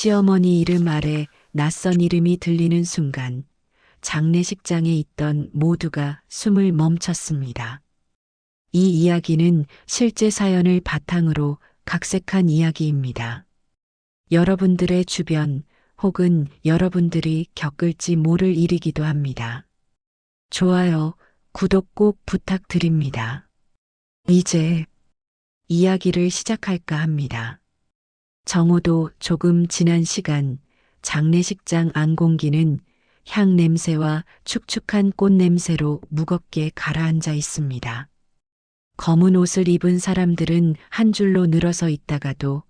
시어머니 이름 아래 낯선 이름이 들리는 순간 장례식장에 있던 모두가 숨을 멈췄습니다. 이 이야기는 실제 사연을 바탕으로 각색한 이야기입니다. 여러분들의 주변 혹은 여러분들이 겪을지 모를 일이기도 합니다. 좋아요, 구독 꼭 부탁드립니다. 이제 이야기를 시작할까 합니다. 정오도 조금 지난 시간 장례식장 안 공기는 향 냄새와 축축한 꽃 냄새로 무겁게 가라앉아 있습니다. 검은 옷을 입은 사람들은 한 줄로 늘어서 있다가도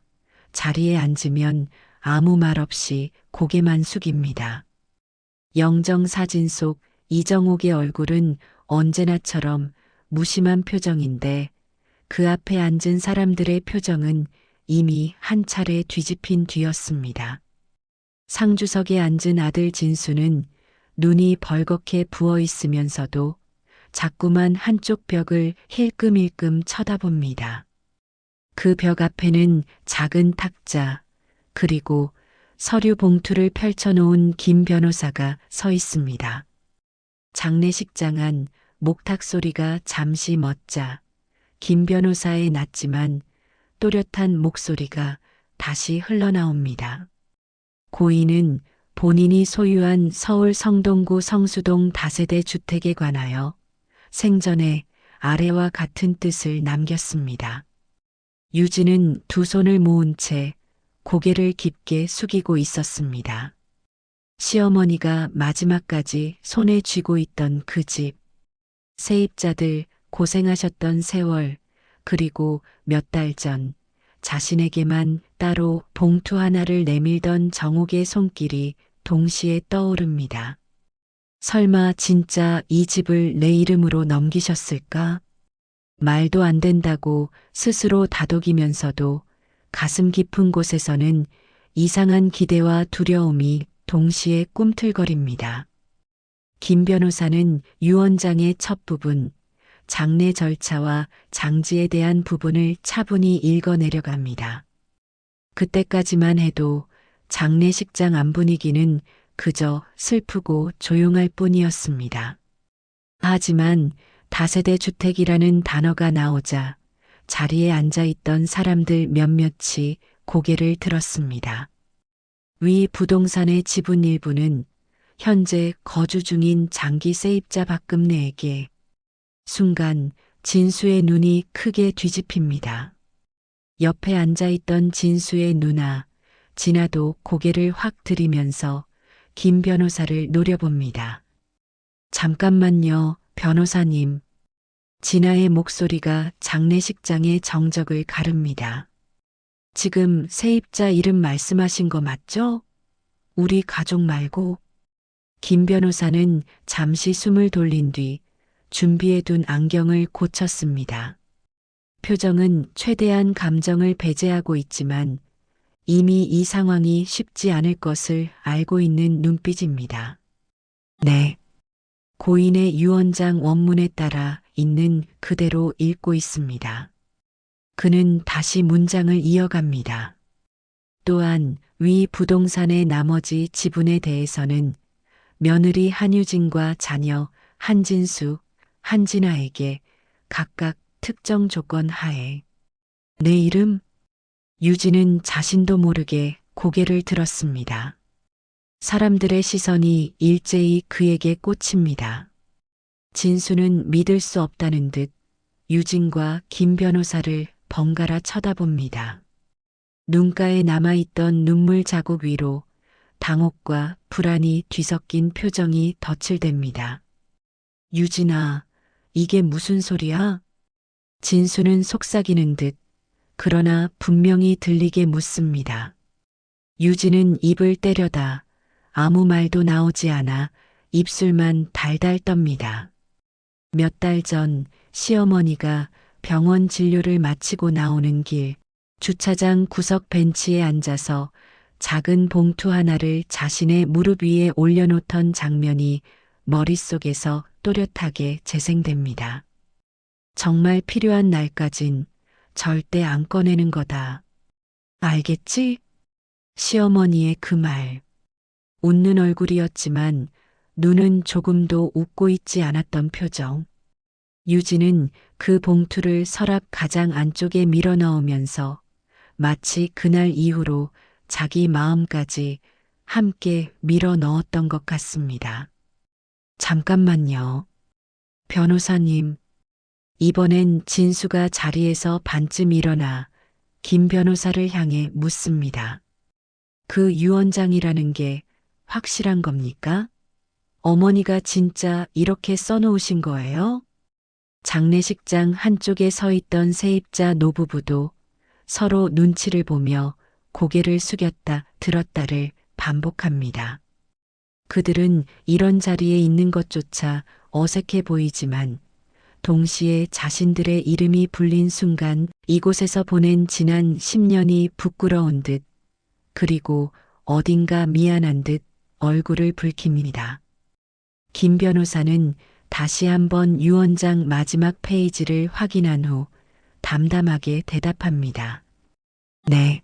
자리에 앉으면 아무 말 없이 고개만 숙입니다. 영정 사진 속 이정옥의 얼굴은 언제나처럼 무심한 표정인데 그 앞에 앉은 사람들의 표정은 이미 한 차례 뒤집힌 뒤였습니다. 상주석에 앉은 아들 진수는 눈이 벌겋게 부어 있으면서도 자꾸만 한쪽 벽을 힐끔힐끔 쳐다봅니다. 그 벽 앞에는 작은 탁자, 그리고 서류 봉투를 펼쳐놓은 김 변호사가 서 있습니다. 장례식장 안 목탁 소리가 잠시 멎자 김 변호사의 낮지만 또렷한 목소리가 다시 흘러나옵니다. 고인은 본인이 소유한 서울 성동구 성수동 다세대 주택에 관하여 생전에 아래와 같은 뜻을 남겼습니다. 유진은 두 손을 모은 채 고개를 깊게 숙이고 있었습니다. 시어머니가 마지막까지 손에 쥐고 있던 그 집, 세입자들 고생하셨던 세월, 그리고 몇 달 전 자신에게만 따로 봉투 하나를 내밀던 정옥의 손길이 동시에 떠오릅니다. 설마 진짜 이 집을 내 이름으로 넘기셨을까? 말도 안 된다고 스스로 다독이면서도 가슴 깊은 곳에서는 이상한 기대와 두려움이 동시에 꿈틀거립니다. 김 변호사는 유언장의 첫 부분, 장례 절차와 장지에 대한 부분을 차분히 읽어 내려갑니다. 그때까지만 해도 장례식장 안 분위기는 그저 슬프고 조용할 뿐이었습니다. 하지만 다세대 주택이라는 단어가 나오자 자리에 앉아 있던 사람들 몇몇이 고개를 들었습니다. 위 부동산의 지분 일부는 현재 거주 중인 장기 세입자 박금래에게. 순간 진수의 눈이 크게 뒤집힙니다. 옆에 앉아있던 진수의 누나 진아도 고개를 확 들이면서 김 변호사를 노려봅니다. 잠깐만요, 변호사님. 진아의 목소리가 장례식장의 정적을 가릅니다. 지금 세입자 이름 말씀하신 거 맞죠? 우리 가족 말고. 김 변호사는 잠시 숨을 돌린 뒤 준비해둔 안경을 고쳤습니다. 표정은 최대한 감정을 배제하고 있지만 이미 이 상황이 쉽지 않을 것을 알고 있는 눈빛입니다. 네. 고인의 유언장 원문에 따라 있는 그대로 읽고 있습니다. 그는 다시 문장을 이어갑니다. 또한 위 부동산의 나머지 지분에 대해서는 며느리 한유진과 자녀 한진수, 한진아에게 각각 특정 조건 하에. 내 이름? 유진은 자신도 모르게 고개를 들었습니다. 사람들의 시선이 일제히 그에게 꽂힙니다. 진수는 믿을 수 없다는 듯 유진과 김 변호사를 번갈아 쳐다봅니다. 눈가에 남아있던 눈물 자국 위로 당혹과 불안이 뒤섞인 표정이 덧칠됩니다. 유진아, 이게 무슨 소리야? 진수는 속삭이는 듯 그러나 분명히 들리게 묻습니다. 유진은 입을 때려다 아무 말도 나오지 않아 입술만 달달 떱니다. 몇 달 전 시어머니가 병원 진료를 마치고 나오는 길 주차장 구석 벤치에 앉아서 작은 봉투 하나를 자신의 무릎 위에 올려놓던 장면이 머릿속에서 또렷하게 재생됩니다. 정말 필요한 날까진 절대 안 꺼내는 거다. 알겠지? 시어머니의 그 말. 웃는 얼굴이었지만 눈은 조금도 웃고 있지 않았던 표정. 유진은 그 봉투를 서랍 가장 안쪽에 밀어 넣으면서 마치 그날 이후로 자기 마음까지 함께 밀어 넣었던 것 같습니다. 잠깐만요. 변호사님, 이번엔 진수가 자리에서 반쯤 일어나 김 변호사를 향해 묻습니다. 그 유언장이라는 게 확실한 겁니까? 어머니가 진짜 이렇게 써놓으신 거예요? 장례식장 한쪽에 서 있던 세입자 노부부도 서로 눈치를 보며 고개를 숙였다 들었다를 반복합니다. 그들은 이런 자리에 있는 것조차 어색해 보이지만 동시에 자신들의 이름이 불린 순간 이곳에서 보낸 지난 10년이 부끄러운 듯 그리고 어딘가 미안한 듯 얼굴을 붉힙니다. 김 변호사는 다시 한번 유언장 마지막 페이지를 확인한 후 담담하게 대답합니다. 네.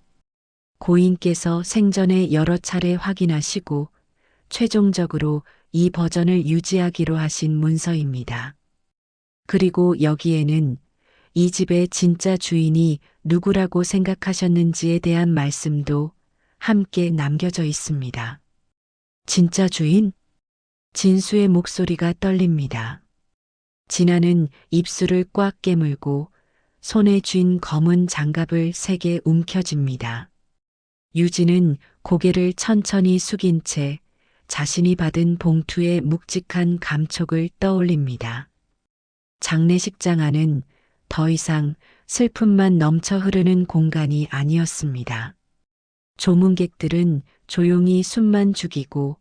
고인께서 생전에 여러 차례 확인하시고 최종적으로 이 버전을 유지하기로 하신 문서입니다. 그리고 여기에는 이 집의 진짜 주인이 누구라고 생각하셨는지에 대한 말씀도 함께 남겨져 있습니다. 진짜 주인? 진수의 목소리가 떨립니다. 진아는 입술을 꽉 깨물고 손에 쥔 검은 장갑을 세게 움켜쥡니다. 유진은 고개를 천천히 숙인 채 자신이 받은 봉투의 묵직한 감촉을 떠올립니다. 장례식장 안은 더 이상 슬픔만 넘쳐 흐르는 공간이 아니었습니다. 조문객들은 조용히 숨만 죽이고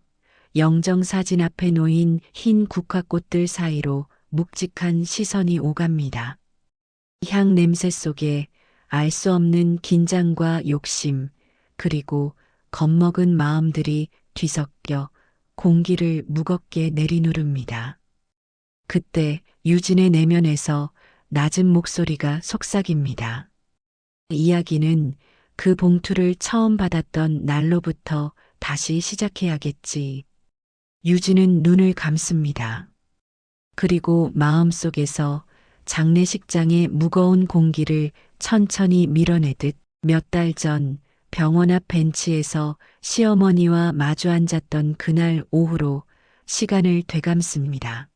영정사진 앞에 놓인 흰 국화꽃들 사이로 묵직한 시선이 오갑니다. 향 냄새 속에 알 수 없는 긴장과 욕심, 그리고 겁먹은 마음들이 뒤섞여 공기를 무겁게 내리누릅니다. 그때 유진의 내면에서 낮은 목소리가 속삭입니다. 이야기는 그 봉투를 처음 받았던 날로부터 다시 시작해야겠지. 유진은 눈을 감습니다. 그리고 마음속에서 장례식장의 무거운 공기를 천천히 밀어내듯 몇 달 전 병원 앞 벤치에서 시어머니와 마주 앉았던 그날 오후로 시간을 되감습니다.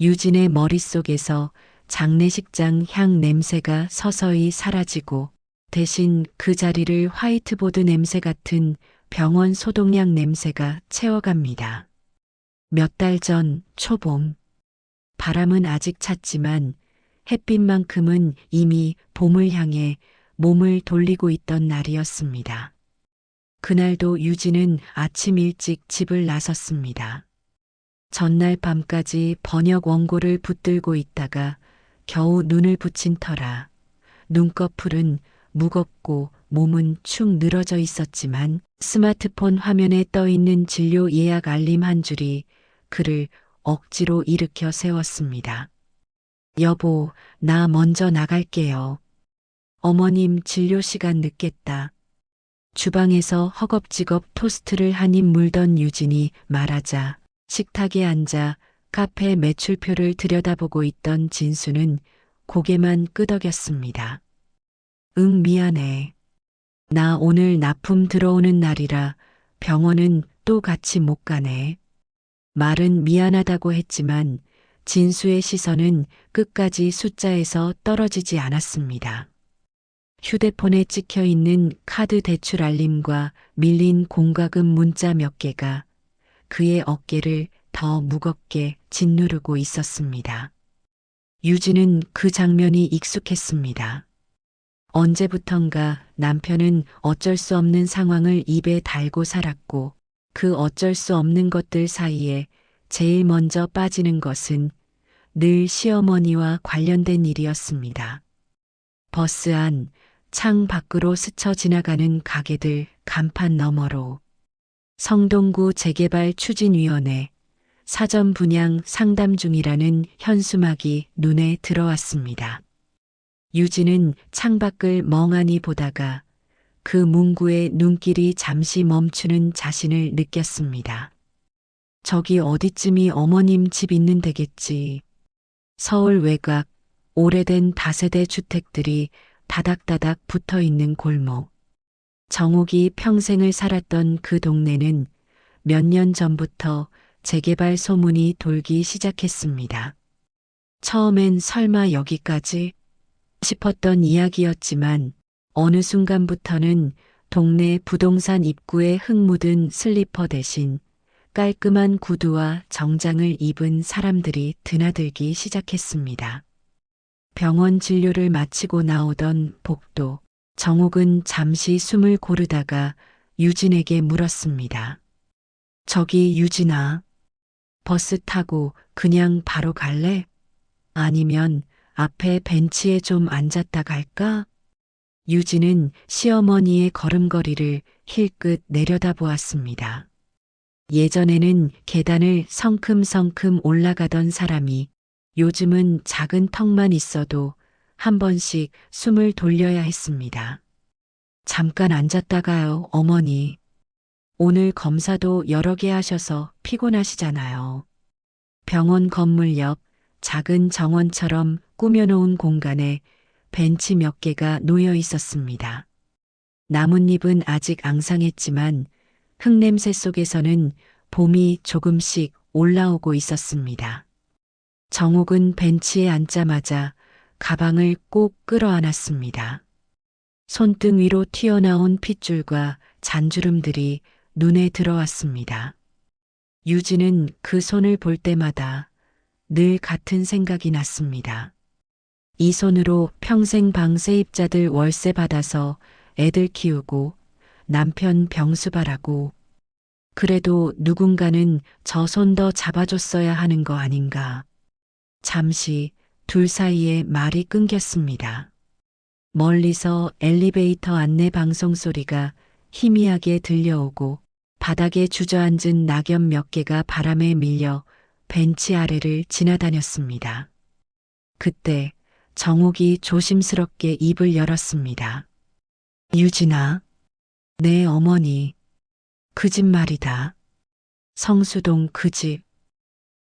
유진의 머릿속에서 장례식장 향 냄새가 서서히 사라지고 대신 그 자리를 화이트보드 냄새 같은 병원 소독약 냄새가 채워갑니다. 몇 달 전 초봄. 바람은 아직 찼지만 햇빛만큼은 이미 봄을 향해 몸을 돌리고 있던 날이었습니다. 그날도 유진은 아침 일찍 집을 나섰습니다. 전날 밤까지 번역 원고를 붙들고 있다가 겨우 눈을 붙인 터라 눈꺼풀은 무겁고 몸은 축 늘어져 있었지만 스마트폰 화면에 떠 있는 진료 예약 알림 한 줄이 그를 억지로 일으켜 세웠습니다. 여보, 나 먼저 나갈게요. 어머님 진료 시간 늦겠다. 주방에서 허겁지겁 토스트를 한 입 물던 유진이 말하자 식탁에 앉아 카페 매출표를 들여다보고 있던 진수는 고개만 끄덕였습니다. 응, 미안해. 나 오늘 납품 들어오는 날이라 병원은 또 같이 못 가네. 말은 미안하다고 했지만 진수의 시선은 끝까지 숫자에서 떨어지지 않았습니다. 휴대폰에 찍혀 있는 카드 대출 알림과 밀린 공과금 문자 몇 개가 그의 어깨를 더 무겁게 짓누르고 있었습니다. 유진은 그 장면이 익숙했습니다. 언제부턴가 남편은 어쩔 수 없는 상황을 입에 달고 살았고 그 어쩔 수 없는 것들 사이에 제일 먼저 빠지는 것은 늘 시어머니와 관련된 일이었습니다. 버스 안, 창 밖으로 스쳐 지나가는 가게들 간판 너머로 성동구 재개발 추진위원회 사전 분양 상담 중이라는 현수막이 눈에 들어왔습니다. 유진은 창밖을 멍하니 보다가 그 문구의 눈길이 잠시 멈추는 자신을 느꼈습니다. 저기 어디쯤이 어머님 집 있는 데겠지. 서울 외곽, 오래된 다세대 주택들이 다닥다닥 붙어 있는 골목. 정옥이 평생을 살았던 그 동네는 몇 년 전부터 재개발 소문이 돌기 시작했습니다. 처음엔 설마 여기까지 싶었던 이야기였지만 어느 순간부터는 동네 부동산 입구에 흙 묻은 슬리퍼 대신 깔끔한 구두와 정장을 입은 사람들이 드나들기 시작했습니다. 병원 진료를 마치고 나오던 복도, 정옥은 잠시 숨을 고르다가 유진에게 물었습니다. 저기 유진아, 버스 타고 그냥 바로 갈래? 아니면 앞에 벤치에 좀 앉았다 갈까? 유진은 시어머니의 걸음걸이를 힐끗 내려다보았습니다. 예전에는 계단을 성큼성큼 올라가던 사람이 요즘은 작은 턱만 있어도 한 번씩 숨을 돌려야 했습니다. 잠깐 앉았다가요, 어머니. 오늘 검사도 여러 개 하셔서 피곤하시잖아요. 병원 건물 옆 작은 정원처럼 꾸며놓은 공간에 벤치 몇 개가 놓여 있었습니다. 나뭇잎은 아직 앙상했지만 흙냄새 속에서는 봄이 조금씩 올라오고 있었습니다. 정옥은 벤치에 앉자마자 가방을 꼭 끌어안았습니다. 손등 위로 튀어나온 핏줄과 잔주름들이 눈에 들어왔습니다. 유진은 그 손을 볼 때마다 늘 같은 생각이 났습니다. 이 손으로 평생 방 세입자들 월세 받아서 애들 키우고 남편 병수발하고 그래도 누군가는 저 손 더 잡아줬어야 하는 거 아닌가. 잠시 둘 사이에 말이 끊겼습니다. 멀리서 엘리베이터 안내 방송 소리가 희미하게 들려오고 바닥에 주저앉은 낙엽 몇 개가 바람에 밀려 벤치 아래를 지나다녔습니다. 그때 정옥이 조심스럽게 입을 열었습니다. 유진아, 내 어머니, 그 집 말이다. 성수동 그 집.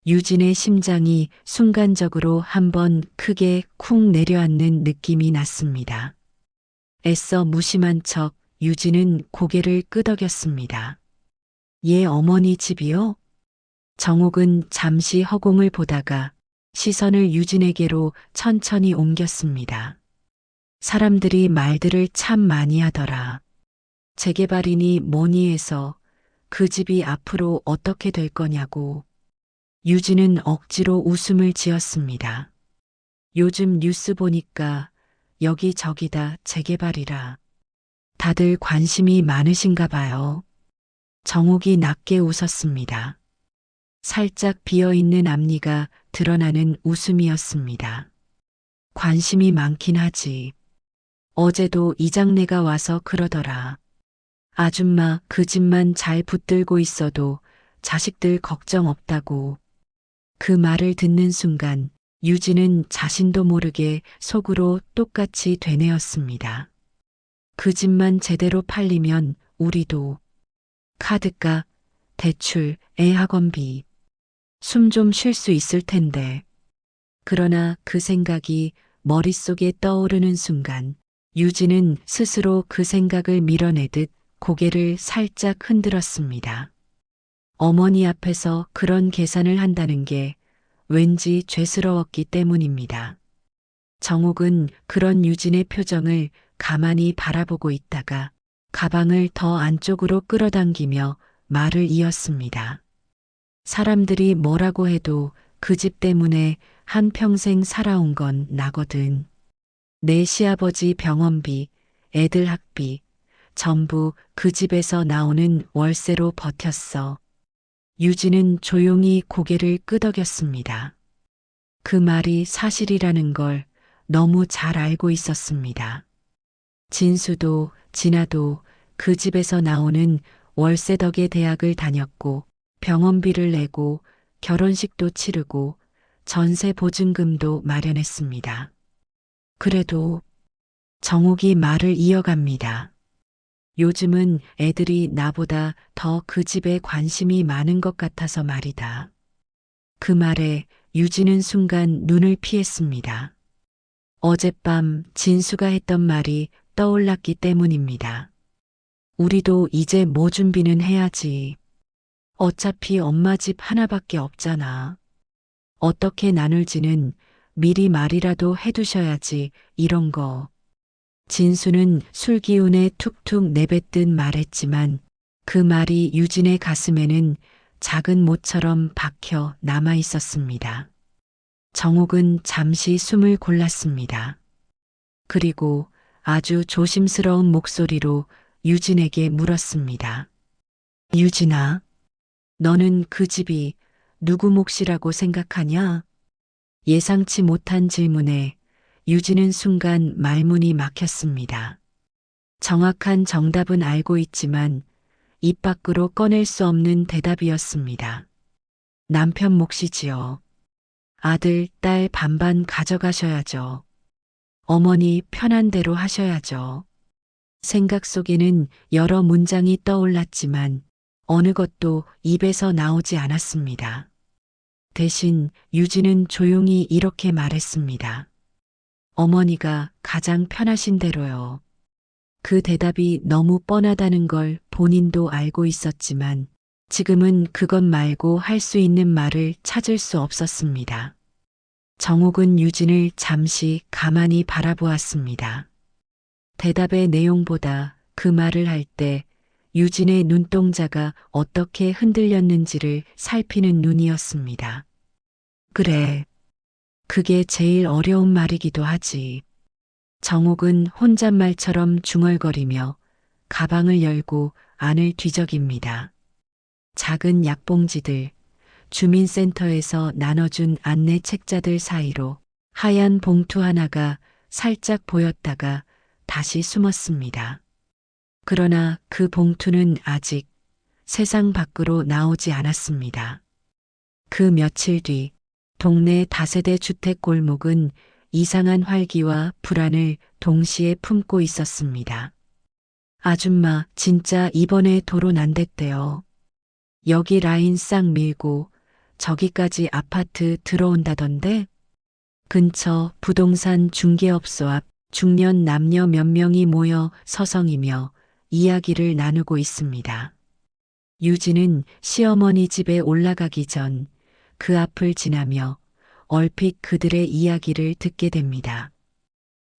유진의 심장이 순간적으로 한번 크게 쿵 내려앉는 느낌이 났습니다. 애써 무심한 척 유진은 고개를 끄덕였습니다. 얘 어머니 집이요? 정옥은 잠시 허공을 보다가 시선을 유진에게로 천천히 옮겼습니다. 사람들이 말들을 참 많이 하더라. 재개발이니 뭐니 해서 그 집이 앞으로 어떻게 될 거냐고. 유진은 억지로 웃음을 지었습니다. 요즘 뉴스 보니까 여기저기다 재개발이라. 다들 관심이 많으신가 봐요. 정옥이 낮게 웃었습니다. 살짝 비어있는 앞니가 드러나는 웃음이었습니다. 관심이 많긴 하지. 어제도 이장내가 와서 그러더라. 아줌마 그 집만 잘 붙들고 있어도 자식들 걱정 없다고. 그 말을 듣는 순간 유진은 자신도 모르게 속으로 똑같이 되뇌었습니다. 그 집만 제대로 팔리면 우리도 카드값, 대출, 애 학원비 숨 좀 쉴 수 있을 텐데. 그러나 그 생각이 머릿속에 떠오르는 순간 유진은 스스로 그 생각을 밀어내듯 고개를 살짝 흔들었습니다. 어머니 앞에서 그런 계산을 한다는 게 왠지 죄스러웠기 때문입니다. 정옥은 그런 유진의 표정을 가만히 바라보고 있다가 가방을 더 안쪽으로 끌어당기며 말을 이었습니다. 사람들이 뭐라고 해도 그 집 때문에 한평생 살아온 건 나거든. 내 시아버지 병원비, 애들 학비, 전부 그 집에서 나오는 월세로 버텼어. 유진은 조용히 고개를 끄덕였습니다. 그 말이 사실이라는 걸 너무 잘 알고 있었습니다. 진수도 진아도 그 집에서 나오는 월세 덕에 대학을 다녔고 병원비를 내고 결혼식도 치르고 전세 보증금도 마련했습니다. 그래도 정옥이 말을 이어갑니다. 요즘은 애들이 나보다 더 그 집에 관심이 많은 것 같아서 말이다. 그 말에 유진은 순간 눈을 피했습니다. 어젯밤 진수가 했던 말이 떠올랐기 때문입니다. 우리도 이제 뭐 준비는 해야지. 어차피 엄마 집 하나밖에 없잖아. 어떻게 나눌지는 미리 말이라도 해두셔야지, 이런 거. 진수는 술 기운에 툭툭 내뱉듯 말했지만 그 말이 유진의 가슴에는 작은 못처럼 박혀 남아 있었습니다. 정옥은 잠시 숨을 골랐습니다. 그리고 아주 조심스러운 목소리로 유진에게 물었습니다. 유진아, 너는 그 집이 누구 몫이라고 생각하냐? 예상치 못한 질문에 유진은 순간 말문이 막혔습니다. 정확한 정답은 알고 있지만 입 밖으로 꺼낼 수 없는 대답이었습니다. 남편 몫이지요. 아들, 딸 반반 가져가셔야죠. 어머니 편한 대로 하셔야죠. 생각 속에는 여러 문장이 떠올랐지만 어느 것도 입에서 나오지 않았습니다. 대신 유진은 조용히 이렇게 말했습니다. 어머니가 가장 편하신 대로요. 그 대답이 너무 뻔하다는 걸 본인도 알고 있었지만 지금은 그것 말고 할 수 있는 말을 찾을 수 없었습니다. 정옥은 유진을 잠시 가만히 바라보았습니다. 대답의 내용보다 그 말을 할 때 유진의 눈동자가 어떻게 흔들렸는지를 살피는 눈이었습니다. 그래. 그게 제일 어려운 말이기도 하지. 정옥은 혼잣말처럼 중얼거리며 가방을 열고 안을 뒤적입니다. 작은 약봉지들, 주민센터에서 나눠준 안내 책자들 사이로 하얀 봉투 하나가 살짝 보였다가 다시 숨었습니다. 그러나 그 봉투는 아직 세상 밖으로 나오지 않았습니다. 그 며칠 뒤 동네 다세대 주택 골목은 이상한 활기와 불안을 동시에 품고 있었습니다. 아줌마, 진짜 이번에 도로 난댔대요. 여기 라인 싹 밀고 저기까지 아파트 들어온다던데? 근처 부동산 중개업소 앞 중년 남녀 몇 명이 모여 서성이며 이야기를 나누고 있습니다. 유진은 시어머니 집에 올라가기 전 그 앞을 지나며 얼핏 그들의 이야기를 듣게 됩니다.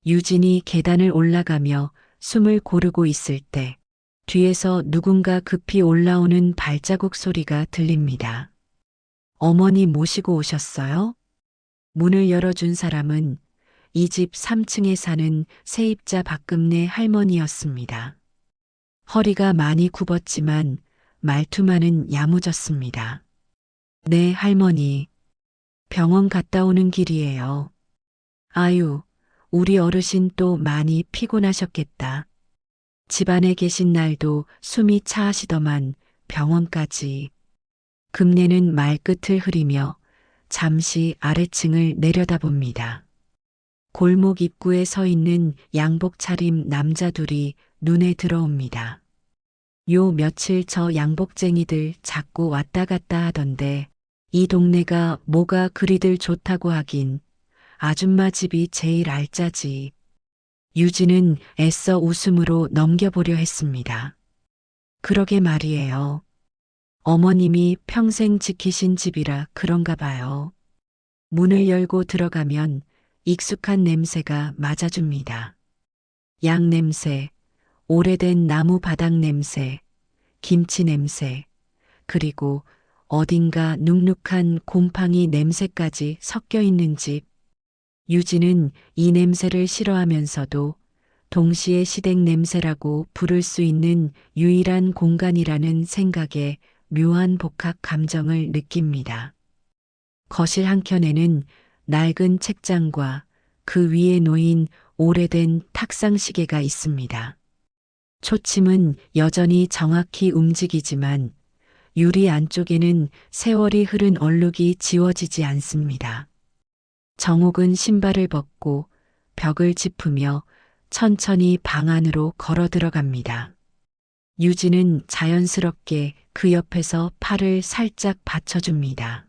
유진이 계단을 올라가며 숨을 고르고 있을 때 뒤에서 누군가 급히 올라오는 발자국 소리가 들립니다. 어머니 모시고 오셨어요? 문을 열어준 사람은 이 집 3층에 사는 세입자 박금네 할머니였습니다. 허리가 많이 굽었지만 말투만은 야무졌습니다. 네, 할머니. 병원 갔다 오는 길이에요. 아유, 우리 어르신 또 많이 피곤하셨겠다. 집안에 계신 날도 숨이 차하시더만 병원까지. 금내는 말끝을 흐리며 잠시 아래층을 내려다봅니다. 골목 입구에 서 있는 양복 차림 남자 둘이 눈에 들어옵니다. 요 며칠 저 양복쟁이들 자꾸 왔다 갔다 하던데 이 동네가 뭐가 그리들 좋다고 하긴 아줌마 집이 제일 알짜지. 유진은 애써 웃음으로 넘겨보려 했습니다. 그러게 말이에요. 어머님이 평생 지키신 집이라 그런가 봐요. 문을 열고 들어가면 익숙한 냄새가 맞아줍니다. 양 냄새, 오래된 나무 바닥 냄새, 김치 냄새, 그리고 어딘가 눅눅한 곰팡이 냄새까지 섞여 있는 집. 유진은 이 냄새를 싫어하면서도 동시에 시댁 냄새라고 부를 수 있는 유일한 공간이라는 생각에 묘한 복합 감정을 느낍니다. 거실 한켠에는 낡은 책장과 그 위에 놓인 오래된 탁상 시계가 있습니다. 초침은 여전히 정확히 움직이지만 유리 안쪽에는 세월이 흐른 얼룩이 지워지지 않습니다. 정옥은 신발을 벗고 벽을 짚으며 천천히 방 안으로 걸어 들어갑니다. 유진은 자연스럽게 그 옆에서 팔을 살짝 받쳐줍니다.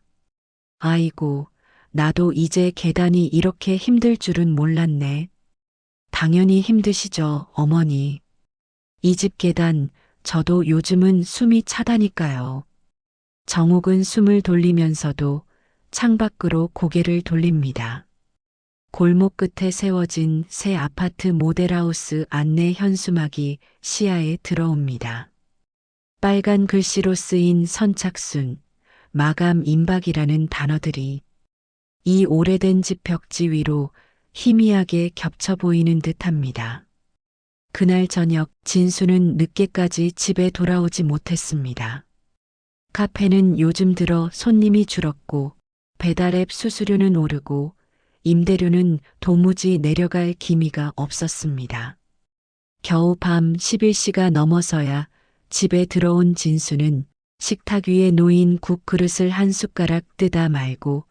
아이고, 나도 이제 계단이 이렇게 힘들 줄은 몰랐네. 당연히 힘드시죠, 어머니. 이 집 계단, 저도 요즘은 숨이 차다니까요. 정옥은 숨을 돌리면서도 창밖으로 고개를 돌립니다. 골목 끝에 세워진 새 아파트 모델하우스 안내 현수막이 시야에 들어옵니다. 빨간 글씨로 쓰인 선착순, 마감 임박이라는 단어들이 이 오래된 집 벽지 위로 희미하게 겹쳐 보이는 듯합니다. 그날 저녁 진수는 늦게까지 집에 돌아오지 못했습니다. 카페는 요즘 들어 손님이 줄었고 배달앱 수수료는 오르고 임대료는 도무지 내려갈 기미가 없었습니다. 겨우 밤 11시가 넘어서야 집에 들어온 진수는 식탁 위에 놓인 국 그릇을 한 숟가락 뜨다 말고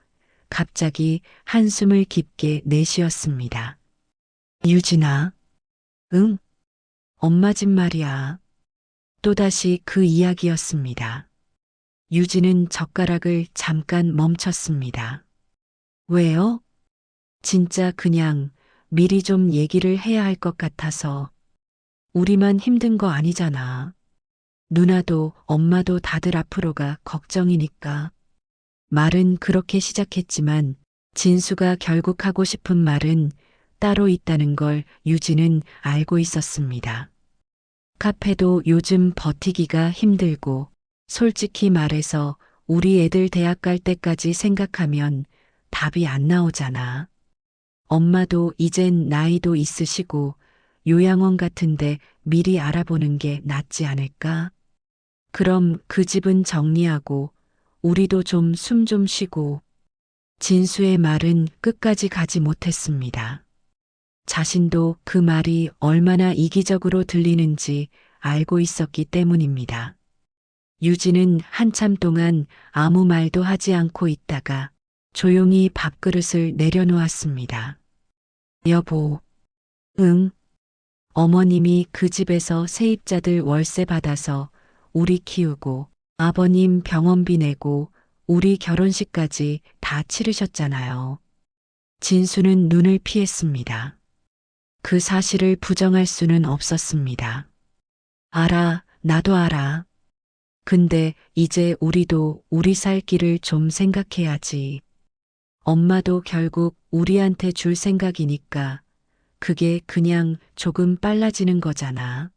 갑자기 한숨을 깊게 내쉬었습니다. 유진아, 응, 엄마 집 말이야. 또다시 그 이야기였습니다. 유진은 젓가락을 잠깐 멈췄습니다. 왜요? 진짜 그냥 미리 좀 얘기를 해야 할 것 같아서. 우리만 힘든 거 아니잖아. 누나도 엄마도 다들 앞으로가 걱정이니까. 말은 그렇게 시작했지만 진수가 결국 하고 싶은 말은 따로 있다는 걸 유진은 알고 있었습니다. 카페도 요즘 버티기가 힘들고 솔직히 말해서 우리 애들 대학 갈 때까지 생각하면 답이 안 나오잖아. 엄마도 이젠 나이도 있으시고 요양원 같은데 미리 알아보는 게 낫지 않을까? 그럼 그 집은 정리하고 우리도 좀 숨 좀 쉬고. 진수의 말은 끝까지 가지 못했습니다. 자신도 그 말이 얼마나 이기적으로 들리는지 알고 있었기 때문입니다. 유진은 한참 동안 아무 말도 하지 않고 있다가 조용히 밥그릇을 내려놓았습니다. 여보, 응. 어머님이 그 집에서 세입자들 월세 받아서 우리 키우고 아버님 병원비 내고 우리 결혼식까지 다 치르셨잖아요. 진수는 눈을 피했습니다. 그 사실을 부정할 수는 없었습니다. 알아, 나도 알아. 근데 이제 우리도 우리 살 길을 좀 생각해야지. 엄마도 결국 우리한테 줄 생각이니까 그게 그냥 조금 빨라지는 거잖아.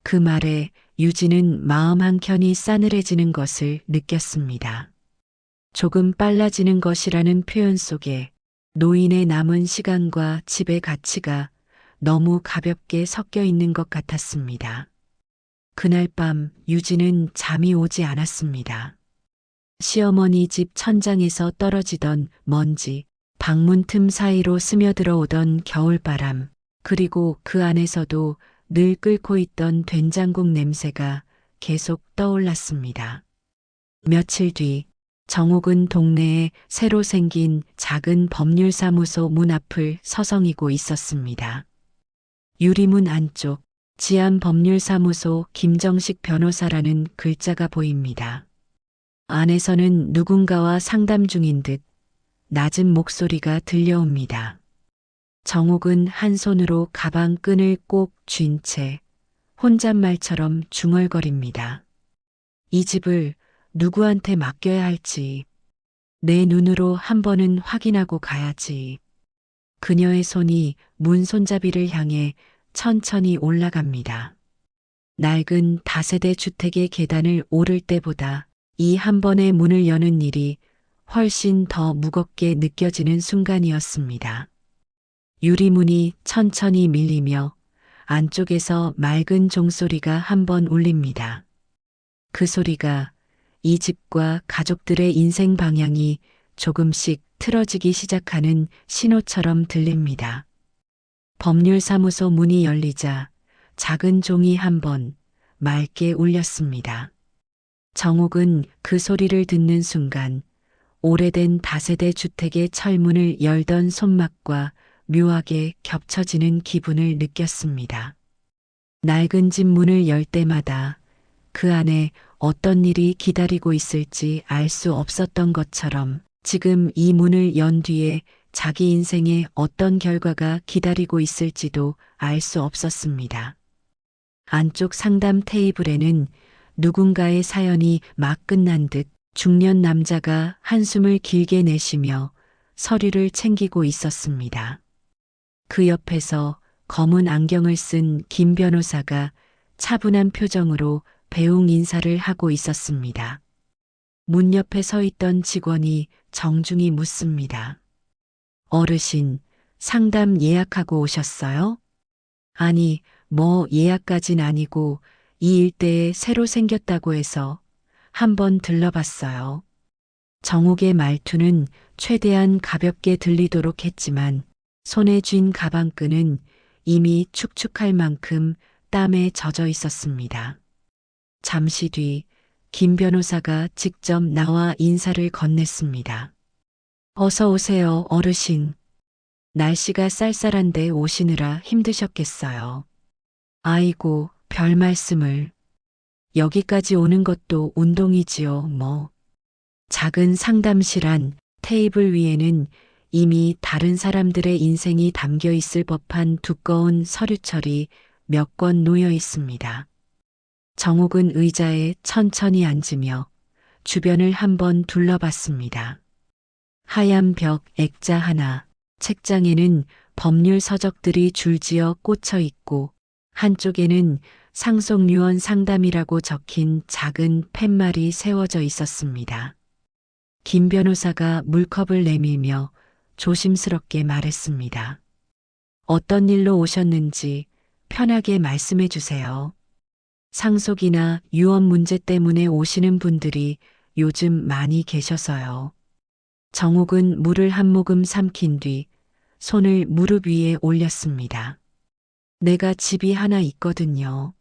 그 말에 유진은 마음 한켠이 싸늘해지는 것을 느꼈습니다. 조금 빨라지는 것이라는 표현 속에 노인의 남은 시간과 집의 가치가 너무 가볍게 섞여 있는 것 같았습니다. 그날 밤 유진은 잠이 오지 않았습니다. 시어머니 집 천장에서 떨어지던 먼지, 방문 틈 사이로 스며들어 오던 겨울바람, 그리고 그 안에서도 늘 끓고 있던 된장국 냄새가 계속 떠올랐습니다. 며칠 뒤 정옥은 동네에 새로 생긴 작은 법률사무소 문 앞을 서성이고 있었습니다. 유리문 안쪽 지안법률사무소 김정식 변호사라는 글자가 보입니다. 안에서는 누군가와 상담 중인 듯 낮은 목소리가 들려옵니다. 정옥은 한 손으로 가방 끈을 꼭 쥔 채 혼잣말처럼 중얼거립니다. 이 집을 누구한테 맡겨야 할지 내 눈으로 한 번은 확인하고 가야지. 그녀의 손이 문 손잡이를 향해 천천히 올라갑니다. 낡은 다세대 주택의 계단을 오를 때보다 이 한 번의 문을 여는 일이 훨씬 더 무겁게 느껴지는 순간이었습니다. 유리문이 천천히 밀리며 안쪽에서 맑은 종소리가 한 번 울립니다. 그 소리가 이 집과 가족들의 인생 방향이 조금씩 틀어지기 시작하는 신호처럼 들립니다. 법률사무소 문이 열리자 작은 종이 한 번 맑게 울렸습니다. 정옥은 그 소리를 듣는 순간 오래된 다세대 주택의 철문을 열던 손맛과 묘하게 겹쳐지는 기분을 느꼈습니다. 낡은 집 문을 열 때마다 그 안에 어떤 일이 기다리고 있을지 알 수 없었던 것처럼 지금 이 문을 연 뒤에 자기 인생에 어떤 결과가 기다리고 있을지도 알 수 없었습니다. 안쪽 상담 테이블에는 누군가의 사연이 막 끝난 듯 중년 남자가 한숨을 길게 내쉬며 서류를 챙기고 있었습니다. 그 옆에서 검은 안경을 쓴 김 변호사가 차분한 표정으로 배웅 인사를 하고 있었습니다. 문 옆에 서 있던 직원이 정중히 묻습니다. 어르신, 상담 예약하고 오셨어요? 아니, 뭐 예약까진 아니고 이 일대에 새로 생겼다고 해서 한번 들러봤어요. 정욱의 말투는 최대한 가볍게 들리도록 했지만 손에 쥔 가방끈은 이미 축축할 만큼 땀에 젖어 있었습니다. 잠시 뒤 김 변호사가 직접 나와 인사를 건넸습니다. 어서 오세요, 어르신. 날씨가 쌀쌀한데 오시느라 힘드셨겠어요. 아이고, 별 말씀을. 여기까지 오는 것도 운동이지요, 뭐. 작은 상담실 안 테이블 위에는 이미 다른 사람들의 인생이 담겨 있을 법한 두꺼운 서류철이 몇 권 놓여 있습니다. 정욱은 의자에 천천히 앉으며 주변을 한번 둘러봤습니다. 하얀 벽 액자 하나, 책장에는 법률 서적들이 줄지어 꽂혀 있고 한쪽에는 상속유언 상담이라고 적힌 작은 팻말이 세워져 있었습니다. 김 변호사가 물컵을 내밀며 조심스럽게 말했습니다. 어떤 일로 오셨는지 편하게 말씀해 주세요. 상속이나 유언 문제 때문에 오시는 분들이 요즘 많이 계셔서요. 정욱은 물을 한 모금 삼킨 뒤 손을 무릎 위에 올렸습니다. 내가 집이 하나 있거든요.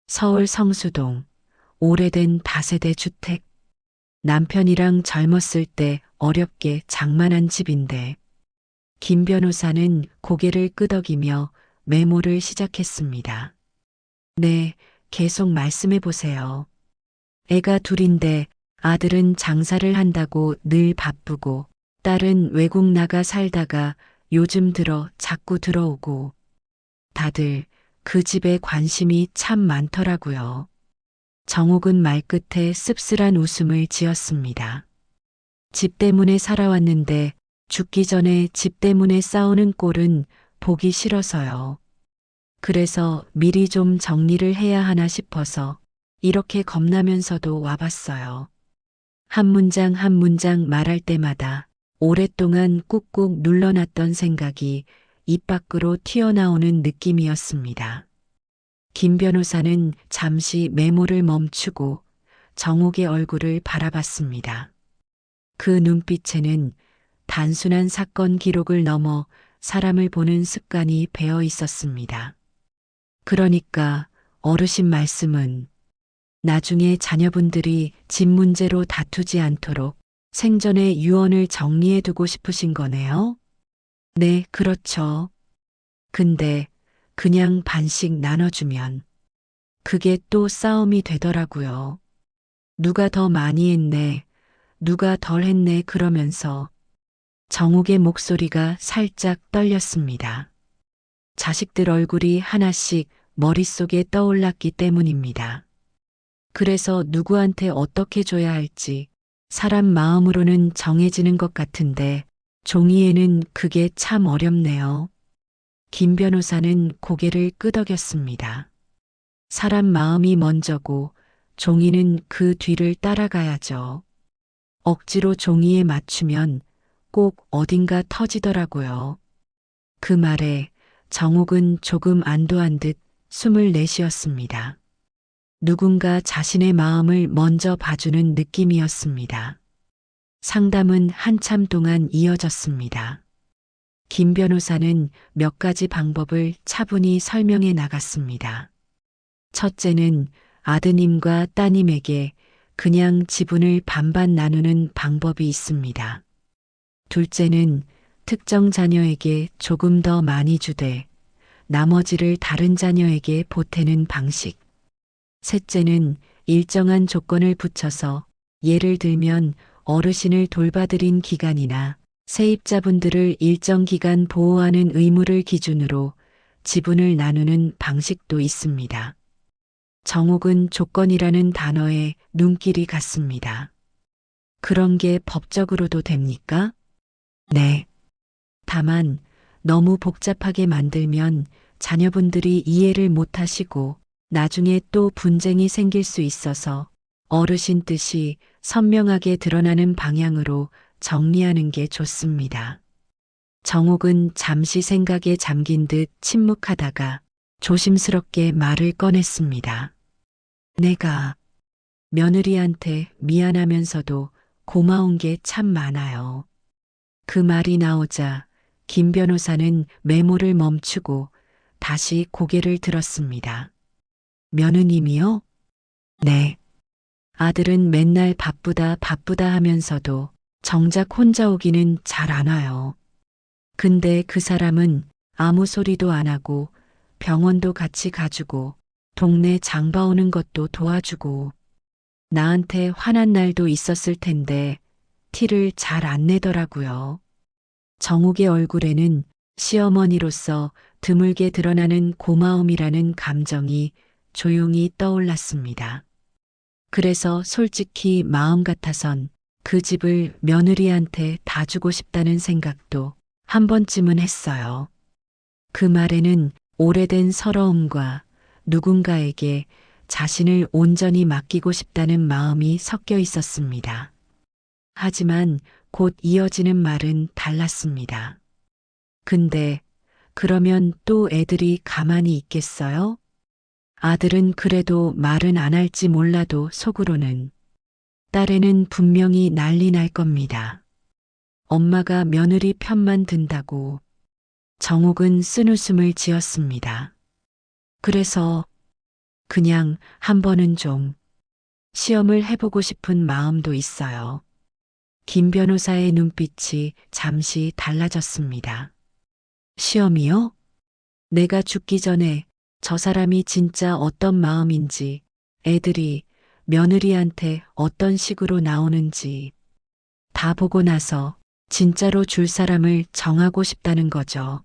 서울 성수동, 오래된 다세대 주택. 남편이랑 젊었을 때 어렵게 장만한 집인데 김 변호사는 고개를 끄덕이며 메모를 시작했습니다. 네, 계속 말씀해 보세요. 애가 둘인데 아들은 장사를 한다고 늘 바쁘고 딸은 외국 나가 살다가 요즘 들어 자꾸 들어오고 다들 그 집에 관심이 참 많더라고요. 정욱은 말끝에 씁쓸한 웃음을 지었습니다. 집 때문에 살아왔는데 죽기 전에 집 때문에 싸우는 꼴은 보기 싫어서요. 그래서 미리 좀 정리를 해야 하나 싶어서 이렇게 겁나면서도 와봤어요. 한 문장 한 문장 말할 때마다 오랫동안 꾹꾹 눌러놨던 생각이 입 밖으로 튀어나오는 느낌이었습니다. 김 변호사는 잠시 메모를 멈추고 정욱의 얼굴을 바라봤습니다. 그 눈빛에는 단순한 사건 기록을 넘어 사람을 보는 습관이 배어 있었습니다. 그러니까 어르신 말씀은 나중에 자녀분들이 집 문제로 다투지 않도록 생전에 유언을 정리해 두고 싶으신 거네요? 네, 그렇죠. 근데 그냥 반씩 나눠주면 그게 또 싸움이 되더라고요. 누가 더 많이 했네, 누가 덜 했네 그러면서 정욱의 목소리가 살짝 떨렸습니다. 자식들 얼굴이 하나씩 머릿속에 떠올랐기 때문입니다. 그래서 누구한테 어떻게 줘야 할지 사람 마음으로는 정해지는 것 같은데 종이에는 그게 참 어렵네요. 김 변호사는 고개를 끄덕였습니다. 사람 마음이 먼저고 종이는 그 뒤를 따라가야죠. 억지로 종이에 맞추면 꼭 어딘가 터지더라고요. 그 말에 정욱은 조금 안도한 듯 숨을 내쉬었습니다. 누군가 자신의 마음을 먼저 봐주는 느낌이었습니다. 상담은 한참 동안 이어졌습니다. 김 변호사는 몇 가지 방법을 차분히 설명해 나갔습니다. 첫째는 아드님과 따님에게 그냥 지분을 반반 나누는 방법이 있습니다. 둘째는 특정 자녀에게 조금 더 많이 주되 나머지를 다른 자녀에게 보태는 방식. 셋째는 일정한 조건을 붙여서 예를 들면 어르신을 돌봐드린 기간이나 세입자분들을 일정 기간 보호하는 의무를 기준으로 지분을 나누는 방식도 있습니다. 정옥은 조건이라는 단어에 눈길이 갔습니다. 그런 게 법적으로도 됩니까? 네. 다만 너무 복잡하게 만들면 자녀분들이 이해를 못하시고 나중에 또 분쟁이 생길 수 있어서 어르신 뜻이 선명하게 드러나는 방향으로 정리하는 게 좋습니다. 정옥은 잠시 생각에 잠긴 듯 침묵하다가 조심스럽게 말을 꺼냈습니다. 내가 며느리한테 미안하면서도 고마운 게 참 많아요. 그 말이 나오자 김 변호사는 메모를 멈추고 다시 고개를 들었습니다. 며느님이요? 네. 아들은 맨날 바쁘다 바쁘다 하면서도 정작 혼자 오기는 잘 안 와요. 근데 그 사람은 아무 소리도 안 하고 병원도 같이 가주고 동네 장 봐오는 것도 도와주고 나한테 화난 날도 있었을 텐데 티를 잘 안 내더라고요. 정욱의 얼굴에는 시어머니로서 드물게 드러나는 고마움이라는 감정이 조용히 떠올랐습니다. 그래서 솔직히 마음 같아선 그 집을 며느리한테 다 주고 싶다는 생각도 한 번쯤은 했어요. 그 말에는 오래된 서러움과 누군가에게 자신을 온전히 맡기고 싶다는 마음이 섞여 있었습니다. 하지만 곧 이어지는 말은 달랐습니다. 근데 그러면 또 애들이 가만히 있겠어요? 아들은 그래도 말은 안 할지 몰라도 속으로는 딸애는 분명히 난리 날 겁니다. 엄마가 며느리 편만 든다고. 정옥은 쓴웃음을 지었습니다. 그래서 그냥 한 번은 좀 시험을 해보고 싶은 마음도 있어요. 김 변호사의 눈빛이 잠시 달라졌습니다. 시험이요? 내가 죽기 전에 저 사람이 진짜 어떤 마음인지, 애들이 며느리한테 어떤 식으로 나오는지 다 보고 나서 진짜로 줄 사람을 정하고 싶다는 거죠.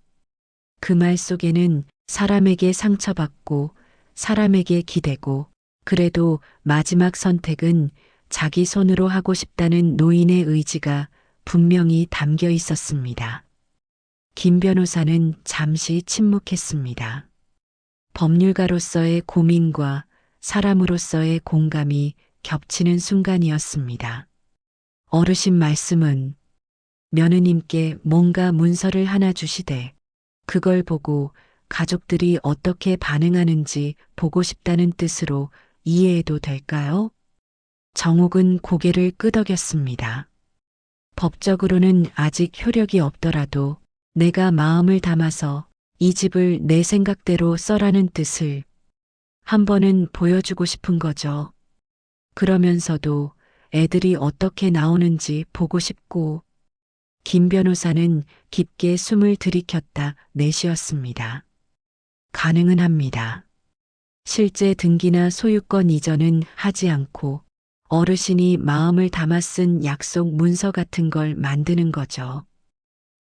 그 말 속에는 사람에게 상처받고 사람에게 기대고 그래도 마지막 선택은 자기 손으로 하고 싶다는 노인의 의지가 분명히 담겨 있었습니다. 김 변호사는 잠시 침묵했습니다. 법률가로서의 고민과 사람으로서의 공감이 겹치는 순간이었습니다. 어르신 말씀은 며느님께 뭔가 문서를 하나 주시되 그걸 보고 가족들이 어떻게 반응하는지 보고 싶다는 뜻으로 이해해도 될까요? 정옥은 고개를 끄덕였습니다. 법적으로는 아직 효력이 없더라도 내가 마음을 담아서 이 집을 내 생각대로 써라는 뜻을 한 번은 보여주고 싶은 거죠. 그러면서도 애들이 어떻게 나오는지 보고 싶고 김 변호사는 깊게 숨을 들이켰다 내쉬었습니다. 가능은 합니다. 실제 등기나 소유권 이전은 하지 않고 어르신이 마음을 담아 쓴 약속 문서 같은 걸 만드는 거죠.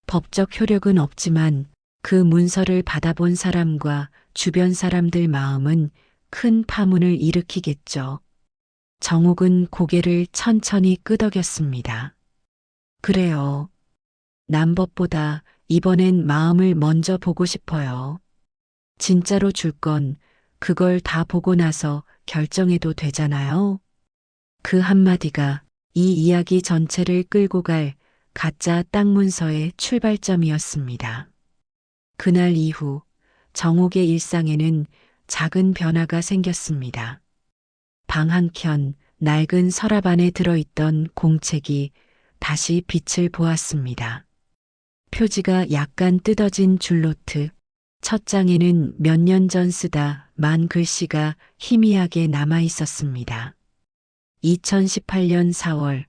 법적 효력은 없지만 그 문서를 받아본 사람과 주변 사람들 마음은 큰 파문을 일으키겠죠. 정옥은 고개를 천천히 끄덕였습니다. 그래요. 남법보다 이번엔 마음을 먼저 보고 싶어요. 진짜로 줄 건 그걸 다 보고 나서 결정해도 되잖아요. 그 한마디가 이 이야기 전체를 끌고 갈 가짜 땅 문서의 출발점이었습니다. 그날 이후 정옥의 일상에는 작은 변화가 생겼습니다. 방 한켠 낡은 서랍 안에 들어있던 공책이 다시 빛을 보았습니다. 표지가 약간 뜯어진 줄노트, 첫 장에는 몇 년 전 쓰다 만 글씨가 희미하게 남아 있었습니다. 2018년 4월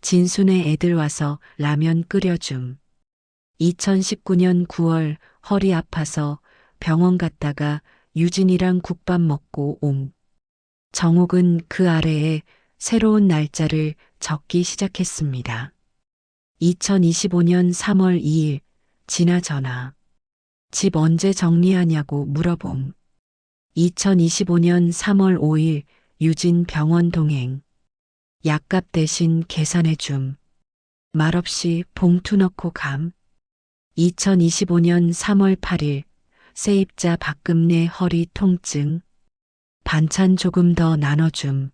진순의 애들 와서 라면 끓여줌. 2019년 9월 허리 아파서 병원 갔다가 유진이랑 국밥 먹고 옴. 정옥은 그 아래에 새로운 날짜를 적기 시작했습니다. 2025년 3월 2일, 진아 전화. 집 언제 정리하냐고 물어봄. 2025년 3월 5일, 유진 병원 동행. 약값 대신 계산해 줌. 말없이 봉투 넣고 감. 2025년 3월 8일, 세입자 박금내 허리 통증. 반찬 조금 더 나눠줌.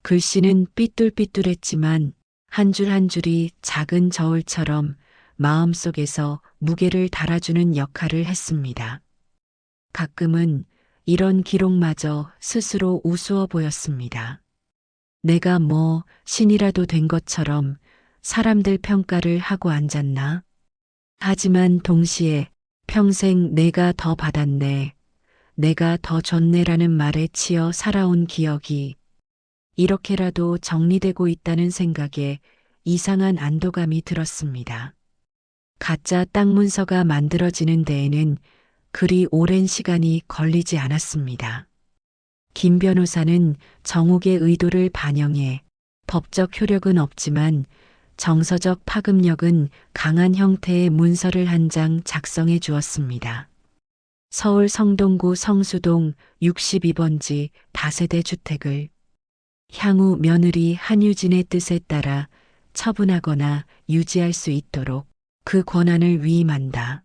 글씨는 삐뚤삐뚤했지만 한 줄 한 줄이 작은 저울처럼 마음속에서 무게를 달아주는 역할을 했습니다. 가끔은 이런 기록마저 스스로 우스워 보였습니다. 내가 뭐 신이라도 된 것처럼 사람들 평가를 하고 앉았나? 하지만 동시에 평생 내가 더 받았네, 내가 더 줬네라는 말에 치여 살아온 기억이 이렇게라도 정리되고 있다는 생각에 이상한 안도감이 들었습니다. 가짜 땅 문서가 만들어지는 데에는 그리 오랜 시간이 걸리지 않았습니다. 김 변호사는 정옥의 의도를 반영해 법적 효력은 없지만 정서적 파급력은 강한 형태의 문서를 한 장 작성해 주었습니다. 서울 성동구 성수동 62번지 다세대 주택을 향후 며느리 한유진의 뜻에 따라 처분하거나 유지할 수 있도록 그 권한을 위임한다.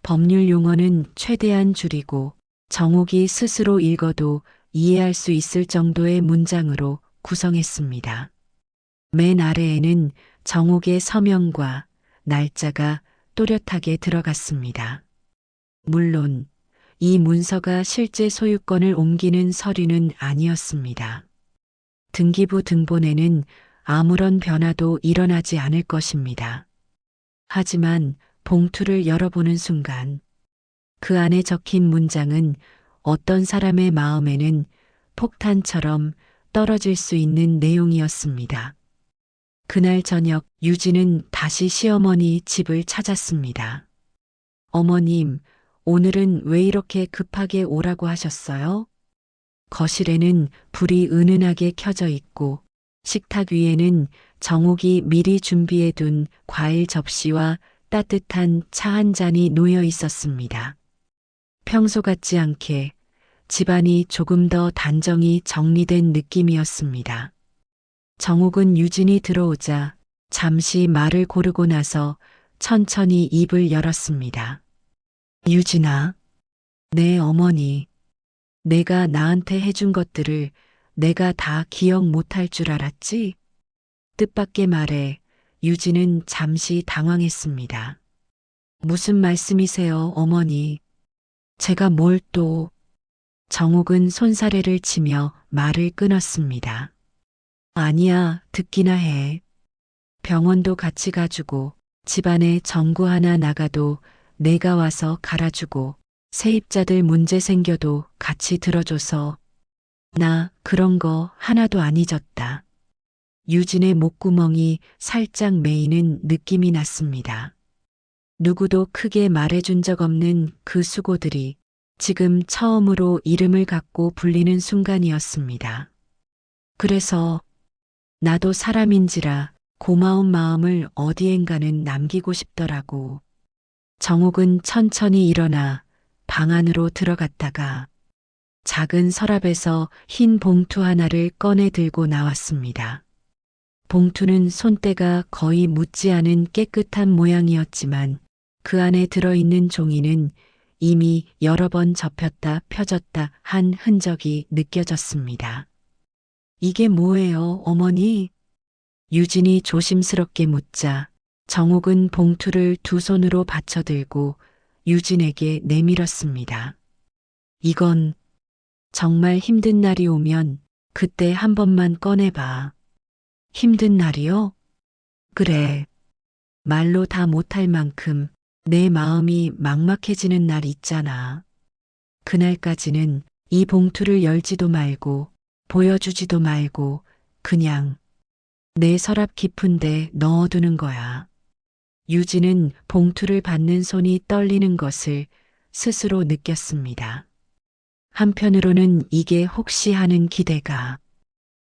법률 용어는 최대한 줄이고 정옥이 스스로 읽어도 이해할 수 있을 정도의 문장으로 구성했습니다. 맨 아래에는 정옥의 서명과 날짜가 또렷하게 들어갔습니다. 물론 이 문서가 실제 소유권을 옮기는 서류는 아니었습니다. 등기부 등본에는 아무런 변화도 일어나지 않을 것입니다. 하지만 봉투를 열어보는 순간 그 안에 적힌 문장은 어떤 사람의 마음에는 폭탄처럼 떨어질 수 있는 내용이었습니다. 그날 저녁 유진은 다시 시어머니 집을 찾았습니다. 어머님, 오늘은 왜 이렇게 급하게 오라고 하셨어요? 거실에는 불이 은은하게 켜져 있고 식탁 위에는 정옥이 미리 준비해둔 과일 접시와 따뜻한 차 한 잔이 놓여 있었습니다. 평소 같지 않게 집안이 조금 더 단정히 정리된 느낌이었습니다. 정옥은 유진이 들어오자 잠시 말을 고르고 나서 천천히 입을 열었습니다. 유진아, 네 어머니. 내가 나한테 해준 것들을 내가 다 기억 못할 줄 알았지? 뜻밖의 말에 유진은 잠시 당황했습니다. 무슨 말씀이세요, 어머니? 제가 뭘 또... 정옥은 손사래를 치며 말을 끊었습니다. 아니야, 듣기나 해. 병원도 같이 가주고 집안에 전구 하나 나가도 내가 와서 갈아주고 세입자들 문제 생겨도 같이 들어줘서 나 그런 거 하나도 안 잊었다. 유진의 목구멍이 살짝 메이는 느낌이 났습니다. 누구도 크게 말해준 적 없는 그 수고들이 지금 처음으로 이름을 갖고 불리는 순간이었습니다. 그래서 나도 사람인지라 고마운 마음을 어디엔가는 남기고 싶더라고. 정옥은 천천히 일어나 방 안으로 들어갔다가 작은 서랍에서 흰 봉투 하나를 꺼내 들고 나왔습니다. 봉투는 손때가 거의 묻지 않은 깨끗한 모양이었지만 그 안에 들어있는 종이는 이미 여러 번 접혔다 펴졌다 한 흔적이 느껴졌습니다. 이게 뭐예요, 어머니? 유진이 조심스럽게 묻자 정옥은 봉투를 두 손으로 받쳐들고 유진에게 내밀었습니다. 이건 정말 힘든 날이 오면 그때 한 번만 꺼내봐. 힘든 날이요? 그래. 말로 다 못할 만큼 내 마음이 막막해지는 날 있잖아. 그날까지는 이 봉투를 열지도 말고 보여주지도 말고 그냥 내 서랍 깊은데 넣어두는 거야. 유진은 봉투를 받는 손이 떨리는 것을 스스로 느꼈습니다. 한편으로는 이게 혹시 하는 기대가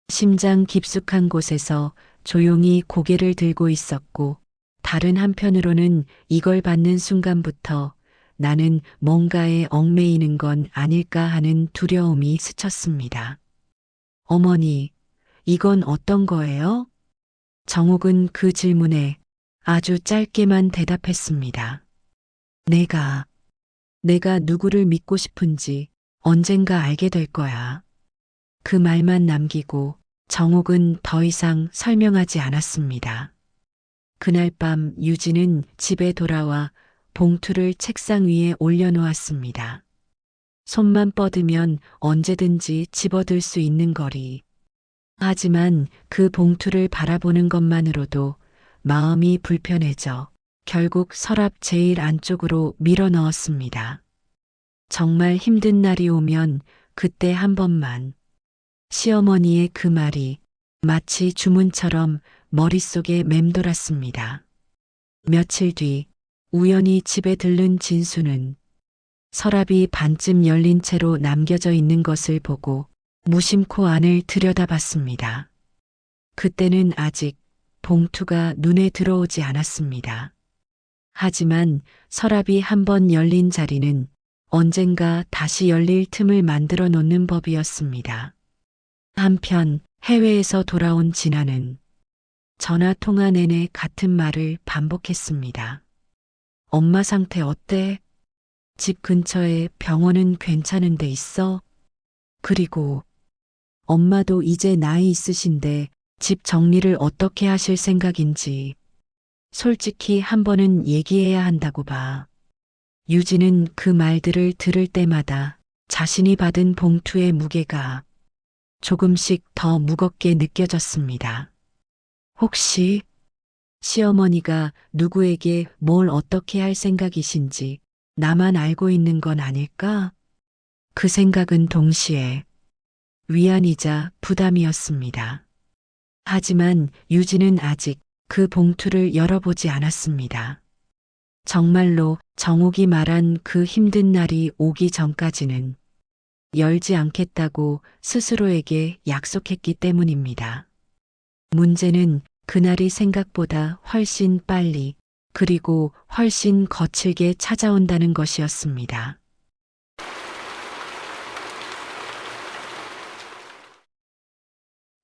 심장 깊숙한 곳에서 조용히 고개를 들고 있었고, 다른 한편으로는 이걸 받는 순간부터 나는 뭔가에 얽매이는 건 아닐까 하는 두려움이 스쳤습니다. 어머니, 이건 어떤 거예요? 정옥은 그 질문에 아주 짧게만 대답했습니다. 내가 누구를 믿고 싶은지 언젠가 알게 될 거야. 그 말만 남기고 정옥은 더 이상 설명하지 않았습니다. 그날 밤 유진은 집에 돌아와 봉투를 책상 위에 올려놓았습니다. 손만 뻗으면 언제든지 집어들 수 있는 거리. 하지만 그 봉투를 바라보는 것만으로도 마음이 불편해져 결국 서랍 제일 안쪽으로 밀어 넣었습니다. 정말 힘든 날이 오면 그때 한 번만. 시어머니의 그 말이 마치 주문처럼 머릿속에 맴돌았습니다. 며칠 뒤 우연히 집에 들른 진수는 서랍이 반쯤 열린 채로 남겨져 있는 것을 보고 무심코 안을 들여다봤습니다. 그때는 아직 봉투가 눈에 들어오지 않았습니다. 하지만 서랍이 한번 열린 자리는 언젠가 다시 열릴 틈을 만들어 놓는 법이었습니다. 한편 해외에서 돌아온 진아는 전화 통화 내내 같은 말을 반복했습니다. 엄마 상태 어때? 집 근처에 병원은 괜찮은 데 있어? 그리고 엄마도 이제 나이 있으신데 집 정리를 어떻게 하실 생각인지 솔직히 한 번은 얘기해야 한다고 봐. 유진은 그 말들을 들을 때마다 자신이 받은 봉투의 무게가 조금씩 더 무겁게 느껴졌습니다. 혹시 시어머니가 누구에게 뭘 어떻게 할 생각이신지 나만 알고 있는 건 아닐까? 그 생각은 동시에 위안이자 부담이었습니다. 하지만 유진은 아직 그 봉투를 열어보지 않았습니다. 정말로 정옥이 말한 그 힘든 날이 오기 전까지는 열지 않겠다고 스스로에게 약속했기 때문입니다. 문제는 그날이 생각보다 훨씬 빨리 그리고 훨씬 거칠게 찾아온다는 것이었습니다.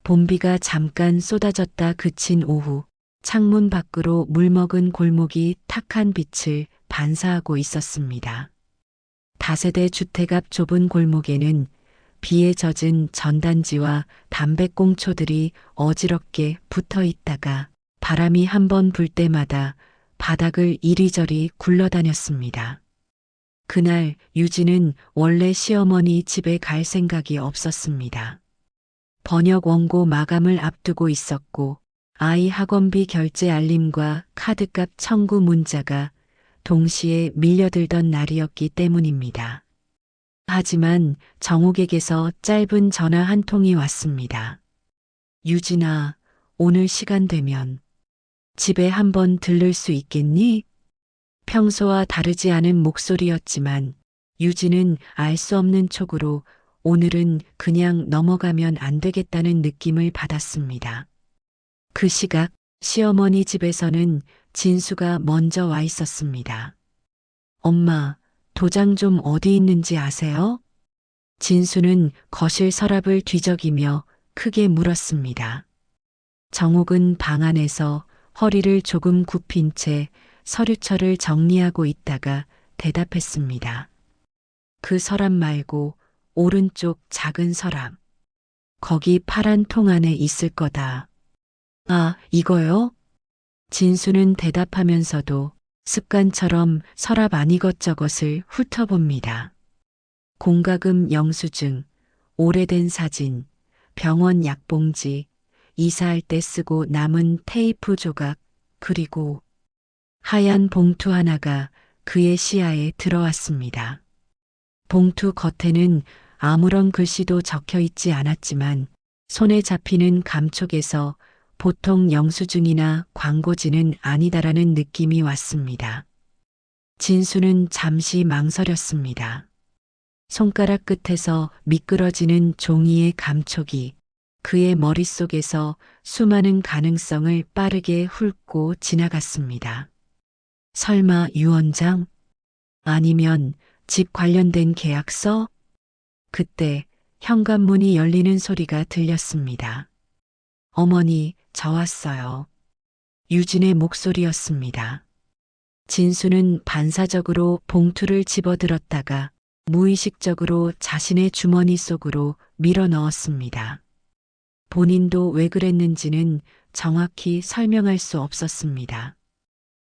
봄비가 잠깐 쏟아졌다 그친 오후, 창문 밖으로 물먹은 골목이 탁한 빛을 반사하고 있었습니다. 다세대 주택 앞 좁은 골목에는 비에 젖은 전단지와 담배꽁초들이 어지럽게 붙어 있다가 바람이 한 번 불 때마다 바닥을 이리저리 굴러다녔습니다. 그날 유진은 원래 시어머니 집에 갈 생각이 없었습니다. 번역 원고 마감을 앞두고 있었고 아이 학원비 결제 알림과 카드값 청구 문자가 동시에 밀려들던 날이었기 때문입니다. 하지만 정옥에게서 짧은 전화 한 통이 왔습니다. 유진아, 오늘 시간 되면 집에 한번 들를 수 있겠니? 평소와 다르지 않은 목소리였지만 유진은 알 수 없는 촉으로 오늘은 그냥 넘어가면 안 되겠다는 느낌을 받았습니다. 그 시각 시어머니 집에서는 진수가 먼저 와 있었습니다. 엄마, 도장 좀 어디 있는지 아세요? 진수는 거실 서랍을 뒤적이며 크게 물었습니다. 정옥은 방 안에서 허리를 조금 굽힌 채 서류철을 정리하고 있다가 대답했습니다. 그 서랍 말고 오른쪽 작은 서랍. 거기 파란 통 안에 있을 거다. 아, 이거요? 진수는 대답하면서도 습관처럼 서랍 안 이것저것을 훑어봅니다. 공과금 영수증, 오래된 사진, 병원 약봉지, 이사할 때 쓰고 남은 테이프 조각, 그리고 하얀 봉투 하나가 그의 시야에 들어왔습니다. 봉투 겉에는 아무런 글씨도 적혀 있지 않았지만 손에 잡히는 감촉에서 보통 영수증이나 광고지는 아니다라는 느낌이 왔습니다. 진수는 잠시 망설였습니다. 손가락 끝에서 미끄러지는 종이의 감촉이 그의 머릿속에서 수많은 가능성을 빠르게 훑고 지나갔습니다. 설마 유언장? 아니면 집 관련된 계약서? 그때 현관문이 열리는 소리가 들렸습니다. 어머니, 저 왔어요. 유진의 목소리였습니다. 진수는 반사적으로 봉투를 집어들었다가 무의식적으로 자신의 주머니 속으로 밀어 넣었습니다. 본인도 왜 그랬는지는 정확히 설명할 수 없었습니다.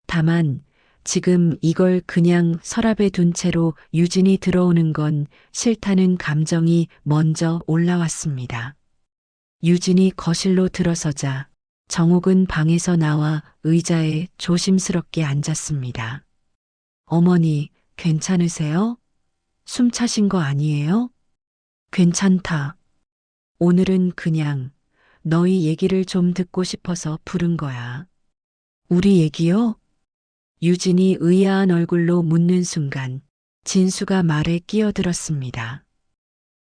다만 지금 이걸 그냥 서랍에 둔 채로 유진이 들어오는 건 싫다는 감정이 먼저 올라왔습니다. 유진이 거실로 들어서자 정옥은 방에서 나와 의자에 조심스럽게 앉았습니다. 어머니, 괜찮으세요? 숨 차신 거 아니에요? 괜찮다. 오늘은 그냥 너희 얘기를 좀 듣고 싶어서 부른 거야. 우리 얘기요? 유진이 의아한 얼굴로 묻는 순간 진수가 말에 끼어들었습니다.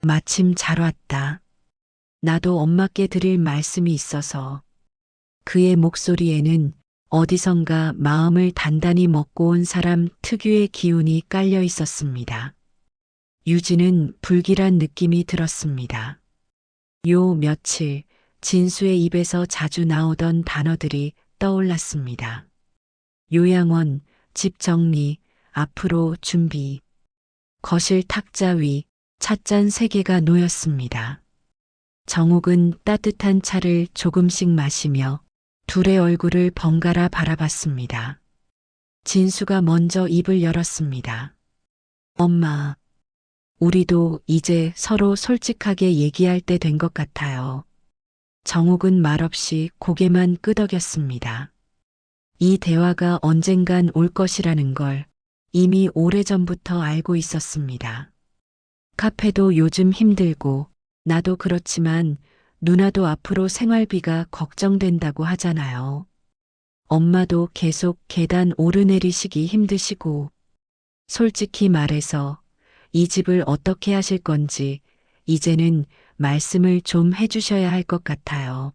마침 잘 왔다. 나도 엄마께 드릴 말씀이 있어서. 그의 목소리에는 어디선가 마음을 단단히 먹고 온 사람 특유의 기운이 깔려 있었습니다. 유진은 불길한 느낌이 들었습니다. 요 며칠 진수의 입에서 자주 나오던 단어들이 떠올랐습니다. 요양원, 집 정리, 앞으로 준비. 거실 탁자 위 찻잔 3개가 놓였습니다. 정옥은 따뜻한 차를 조금씩 마시며 둘의 얼굴을 번갈아 바라봤습니다. 진수가 먼저 입을 열었습니다. 엄마, 우리도 이제 서로 솔직하게 얘기할 때 된 것 같아요. 정옥은 말없이 고개만 끄덕였습니다. 이 대화가 언젠간 올 것이라는 걸 이미 오래전부터 알고 있었습니다. 카페도 요즘 힘들고 나도 그렇지만 누나도 앞으로 생활비가 걱정된다고 하잖아요. 엄마도 계속 계단 오르내리시기 힘드시고 솔직히 말해서 이 집을 어떻게 하실 건지 이제는 말씀을 좀 해주셔야 할 것 같아요.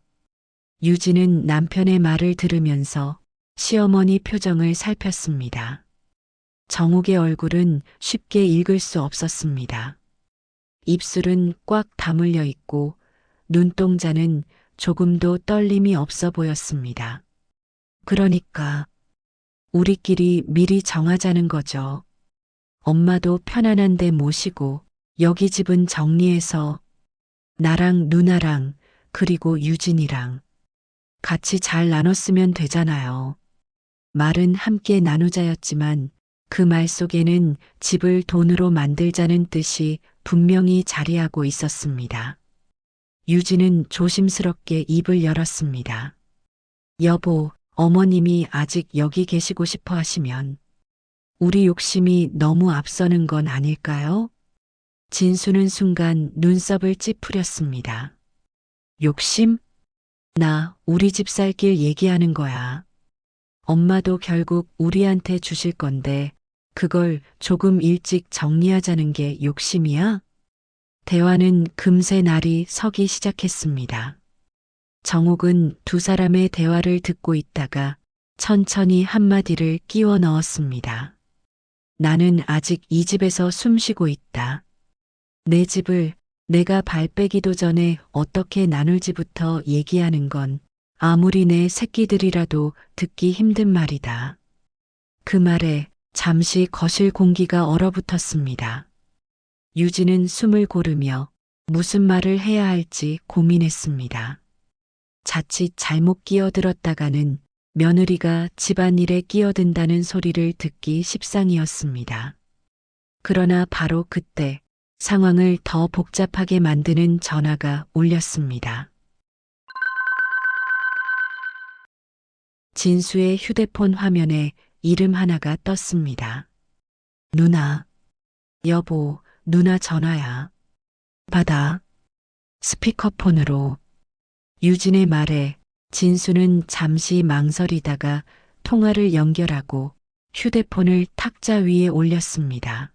유진은 남편의 말을 들으면서 시어머니 표정을 살폈습니다. 정옥의 얼굴은 쉽게 읽을 수 없었습니다. 입술은 꽉 다물려 있고 눈동자는 조금도 떨림이 없어 보였습니다. 그러니까 우리끼리 미리 정하자는 거죠. 엄마도 편안한 데 모시고 여기 집은 정리해서 나랑 누나랑 그리고 유진이랑 같이 잘 나눴으면 되잖아요. 말은 함께 나누자였지만 그 말 속에는 집을 돈으로 만들자는 뜻이 분명히 자리하고 있었습니다. 유진은 조심스럽게 입을 열었습니다. 여보, 어머님이 아직 여기 계시고 싶어 하시면 우리 욕심이 너무 앞서는 건 아닐까요? 진수는 순간 눈썹을 찌푸렸습니다. 욕심? 나 우리 집 살 길 얘기하는 거야. 엄마도 결국 우리한테 주실 건데 그걸 조금 일찍 정리하자는 게 욕심이야? 대화는 금세 날이 서기 시작했습니다. 정옥은 두 사람의 대화를 듣고 있다가 천천히 한마디를 끼워 넣었습니다. 나는 아직 이 집에서 숨쉬고 있다. 내 집을 내가 발 빼기도 전에 어떻게 나눌지부터 얘기하는 건 아무리 내 새끼들이라도 듣기 힘든 말이다. 그 말에 잠시 거실 공기가 얼어붙었습니다. 유진은 숨을 고르며 무슨 말을 해야 할지 고민했습니다. 자칫 잘못 끼어들었다가는 며느리가 집안일에 끼어든다는 소리를 듣기 십상이었습니다. 그러나 바로 그때 상황을 더 복잡하게 만드는 전화가 울렸습니다. 진수의 휴대폰 화면에 이름 하나가 떴습니다. 누나. 여보, 누나 전화야. 받아. 스피커폰으로. 유진의 말에 진수는 잠시 망설이다가 통화를 연결하고 휴대폰을 탁자 위에 올렸습니다.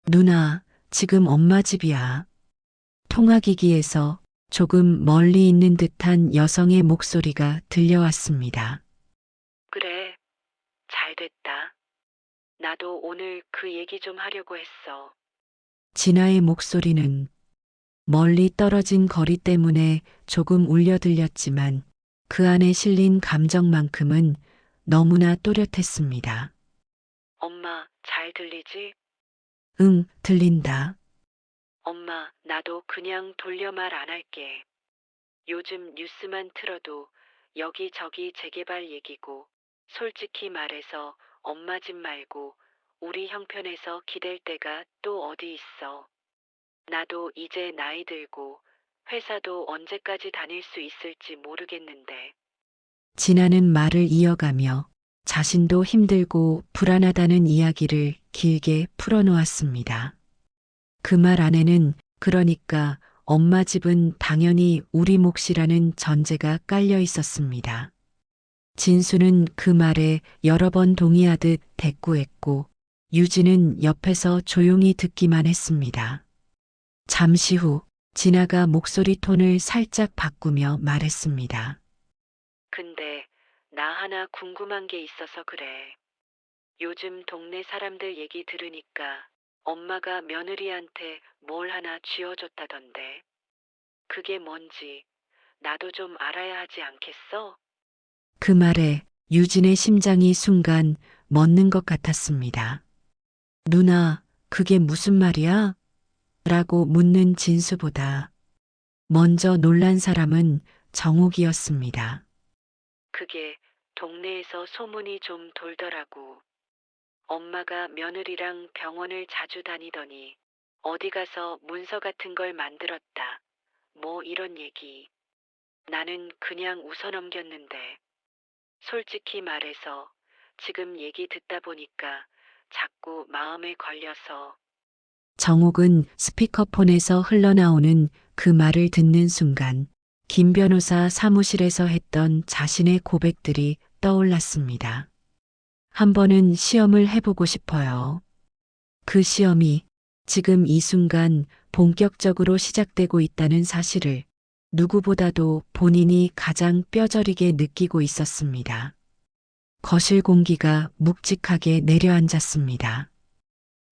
누나, 지금 엄마 집이야. 통화기기에서 조금 멀리 있는 듯한 여성의 목소리가 들려왔습니다. 그래, 잘 됐다. 나도 오늘 그 얘기 좀 하려고 했어. 진아의 목소리는 멀리 떨어진 거리 때문에 조금 울려 들렸지만 그 안에 실린 감정만큼은 너무나 또렷했습니다. 엄마, 잘 들리지? 응, 들린다. 엄마, 나도 그냥 돌려 말 안 할게. 요즘 뉴스만 틀어도 여기저기 재개발 얘기고, 솔직히 말해서 엄마 집 말고 우리 형편에서 기댈 데가 또 어디 있어. 나도 이제 나이 들고 회사도 언제까지 다닐 수 있을지 모르겠는데. 진아는 말을 이어가며 자신도 힘들고 불안하다는 이야기를 길게 풀어놓았습니다. 그 말 안에는 그러니까 엄마 집은 당연히 우리 몫이라는 전제가 깔려 있었습니다. 진수는 그 말에 여러 번 동의하듯 대꾸했고 유진은 옆에서 조용히 듣기만 했습니다. 잠시 후 진아가 목소리 톤을 살짝 바꾸며 말했습니다. 근데 나 하나 궁금한 게 있어서 그래. 요즘 동네 사람들 얘기 들으니까 엄마가 며느리한테 뭘 하나 쥐어줬다던데. 그게 뭔지 나도 좀 알아야 하지 않겠어? 그 말에 유진의 심장이 순간 멎는 것 같았습니다. 누나, 그게 무슨 말이야? 라고 묻는 진수보다 먼저 놀란 사람은 정옥이었습니다. 그게 동네에서 소문이 좀 돌더라고. 엄마가 며느리랑 병원을 자주 다니더니 어디 가서 문서 같은 걸 만들었다. 뭐 이런 얘기. 나는 그냥 웃어 넘겼는데. 솔직히 말해서 지금 얘기 듣다 보니까 자꾸 마음에 걸려서. 정옥은 스피커폰에서 흘러나오는 그 말을 듣는 순간 김 변호사 사무실에서 했던 자신의 고백들이 떠올랐습니다. 한 번은 시험을 해보고 싶어요. 그 시험이 지금 이 순간 본격적으로 시작되고 있다는 사실을 누구보다도 본인이 가장 뼈저리게 느끼고 있었습니다. 거실 공기가 묵직하게 내려앉았습니다.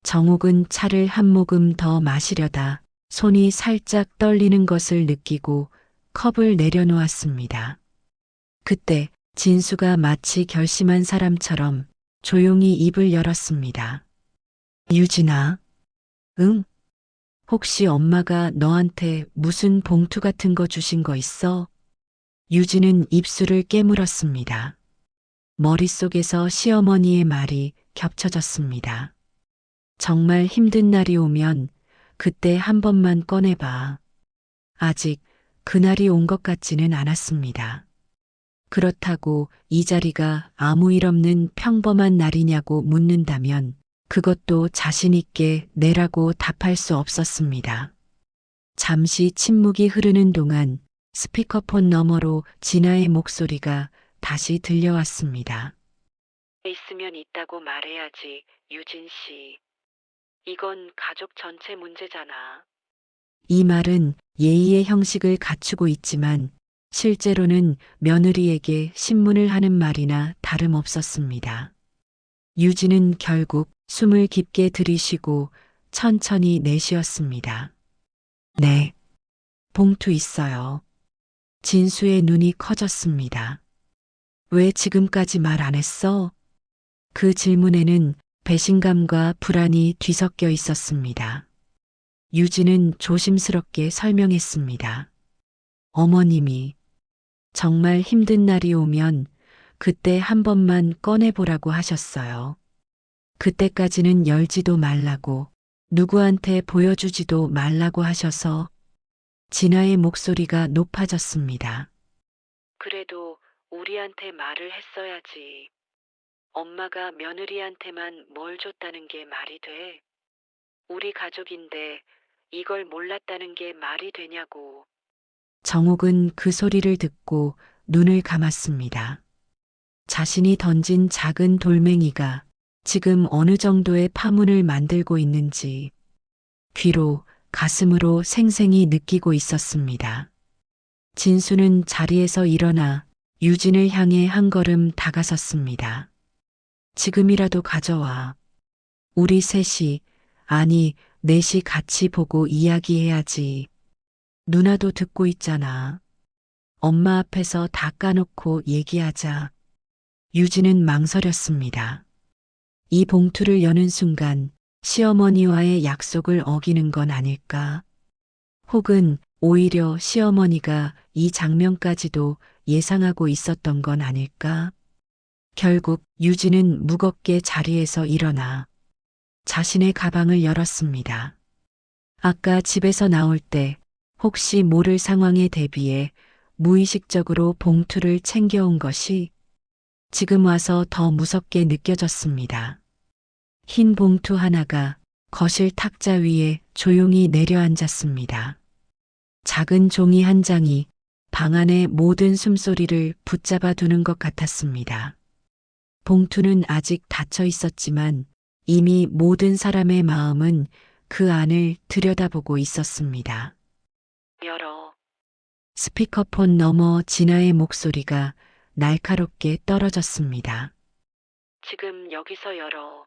정옥은 차를 한 모금 더 마시려다 손이 살짝 떨리는 것을 느끼고 컵을 내려놓았습니다. 그때 진수가 마치 결심한 사람처럼 조용히 입을 열었습니다. 유진아, 응? 혹시 엄마가 너한테 무슨 봉투 같은 거 주신 거 있어? 유진은 입술을 깨물었습니다. 머릿속에서 시어머니의 말이 겹쳐졌습니다. 정말 힘든 날이 오면 그때 한 번만 꺼내봐. 아직 그날이 온 것 같지는 않았습니다. 그렇다고 이 자리가 아무 일 없는 평범한 날이냐고 묻는다면 그것도 자신 있게 내라고 답할 수 없었습니다. 잠시 침묵이 흐르는 동안 스피커폰 너머로 진아의 목소리가 다시 들려왔습니다. 있으면 있다고 말해야지, 유진 씨. 이건 가족 전체 문제잖아. 이 말은 예의의 형식을 갖추고 있지만 실제로는 며느리에게 신문을 하는 말이나 다름없었습니다. 유진은 결국 숨을 깊게 들이쉬고 천천히 내쉬었습니다. 네, 봉투 있어요. 진수의 눈이 커졌습니다. 왜 지금까지 말 안 했어? 그 질문에는 배신감과 불안이 뒤섞여 있었습니다. 유진은 조심스럽게 설명했습니다. 어머님이 정말 힘든 날이 오면 그때 한 번만 꺼내보라고 하셨어요. 그때까지는 열지도 말라고, 누구한테 보여주지도 말라고 하셔서 진아의 목소리가 높아졌습니다. 그래도 우리한테 말을 했어야지. 엄마가 며느리한테만 뭘 줬다는 게 말이 돼? 우리 가족인데 이걸 몰랐다는 게 말이 되냐고. 정옥은 그 소리를 듣고 눈을 감았습니다. 자신이 던진 작은 돌멩이가 지금 어느 정도의 파문을 만들고 있는지 귀로 가슴으로 생생히 느끼고 있었습니다. 진수는 자리에서 일어나 유진을 향해 한 걸음 다가섰습니다. 지금이라도 가져와. 우리 셋이, 아니, 넷이 같이 보고 이야기해야지. 누나도 듣고 있잖아. 엄마 앞에서 다 까놓고 얘기하자. 유진은 망설였습니다. 이 봉투를 여는 순간 시어머니와의 약속을 어기는 건 아닐까? 혹은 오히려 시어머니가 이 장면까지도 예상하고 있었던 건 아닐까? 결국 유진은 무겁게 자리에서 일어나 자신의 가방을 열었습니다. 아까 집에서 나올 때 혹시 모를 상황에 대비해 무의식적으로 봉투를 챙겨온 것이 지금 와서 더 무섭게 느껴졌습니다. 흰 봉투 하나가 거실 탁자 위에 조용히 내려앉았습니다. 작은 종이 한 장이 방 안의 모든 숨소리를 붙잡아 두는 것 같았습니다. 봉투는 아직 닫혀 있었지만 이미 모든 사람의 마음은 그 안을 들여다보고 있었습니다. 열어. 스피커폰 너머 진아의 목소리가 날카롭게 떨어졌습니다. 지금 여기서 열어.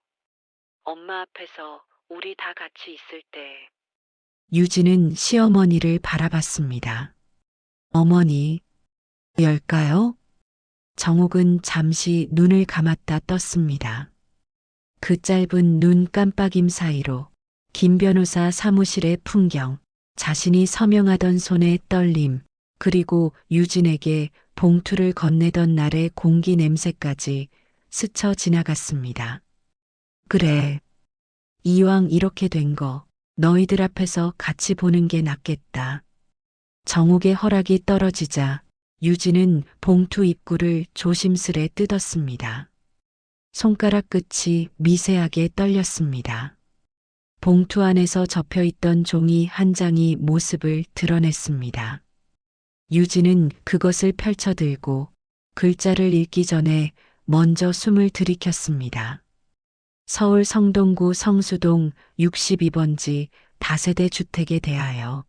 엄마 앞에서 우리 다 같이 있을 때. 유진은 시어머니를 바라봤습니다. 어머니, 열까요? 정옥은 잠시 눈을 감았다 떴습니다. 그 짧은 눈 깜빡임 사이로 김 변호사 사무실의 풍경, 자신이 서명하던 손의 떨림, 그리고 유진에게 봉투를 건네던 날의 공기 냄새까지 스쳐 지나갔습니다. 그래. 이왕 이렇게 된 거 너희들 앞에서 같이 보는 게 낫겠다. 정옥의 허락이 떨어지자 유진은 봉투 입구를 조심스레 뜯었습니다. 손가락 끝이 미세하게 떨렸습니다. 봉투 안에서 접혀있던 종이 한 장이 모습을 드러냈습니다. 유진은 그것을 펼쳐들고 글자를 읽기 전에 먼저 숨을 들이켰습니다. 서울 성동구 성수동 62번지 다세대 주택에 대하여.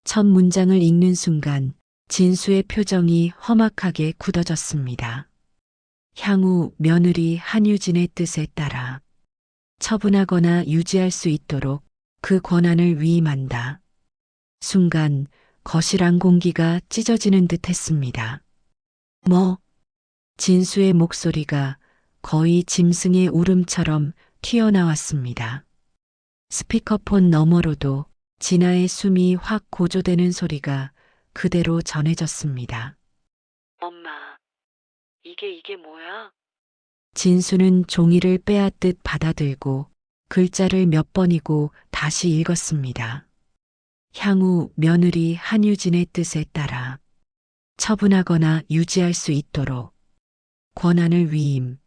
첫 문장을 읽는 순간 진수의 표정이 험악하게 굳어졌습니다. 향후 며느리 한유진의 뜻에 따라 처분하거나 유지할 수 있도록 그 권한을 위임한다. 순간 거실 안 공기가 찢어지는 듯 했습니다. 뭐? 진수의 목소리가 거의 짐승의 울음처럼 튀어나왔습니다. 스피커폰 너머로도 진아의 숨이 확 고조되는 소리가 그대로 전해졌습니다. 엄마. 이게 뭐야? 진수는 종이를 빼앗듯 받아들고 글자를 몇 번이고 다시 읽었습니다. 향후 며느리 한유진의 뜻에 따라 처분하거나 유지할 수 있도록 권한을 위임.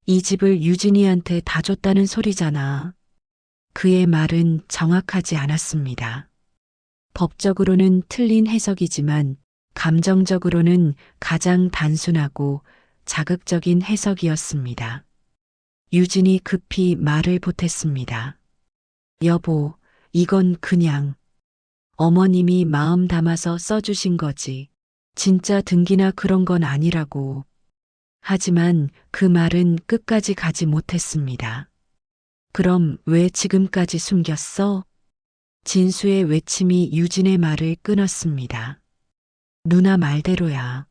이 집을 유진이한테 다 줬다는 소리잖아. 그의 말은 정확하지 않았습니다. 법적으로는 틀린 해석이지만 감정적으로는 가장 단순하고 자극적인 해석이었습니다. 유진이 급히 말을 보탰습니다. 여보, 이건 그냥 어머님이 마음 담아서 써주신 거지. 진짜 등기나 그런 건 아니라고. 하지만 그 말은 끝까지 가지 못했습니다. 그럼 왜 지금까지 숨겼어? 진수의 외침이 유진의 말을 끊었습니다. 누나 말대로야.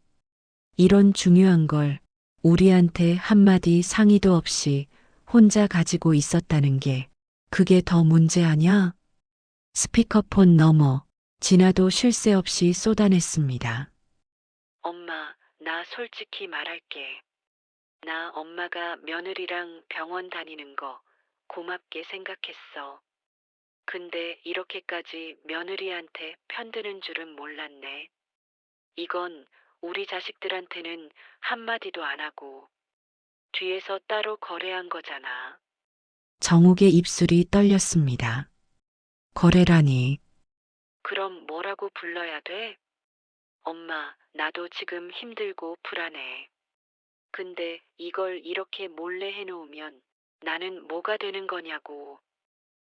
이런 중요한 걸 우리한테 한마디 상의도 없이 혼자 가지고 있었다는 게 그게 더 문제 아냐? 스피커폰 너머 진아도 쉴 새 없이 쏟아냈습니다. 엄마, 나 솔직히 말할게. 나 엄마가 며느리랑 병원 다니는 거 고맙게 생각했어. 근데 이렇게까지 며느리한테 편드는 줄은 몰랐네. 이건 우리 자식들한테는 한마디도 안 하고 뒤에서 따로 거래한 거잖아. 정욱의 입술이 떨렸습니다. 거래라니. 그럼 뭐라고 불러야 돼? 엄마, 나도 지금 힘들고 불안해. 근데 이걸 이렇게 몰래 해놓으면 나는 뭐가 되는 거냐고.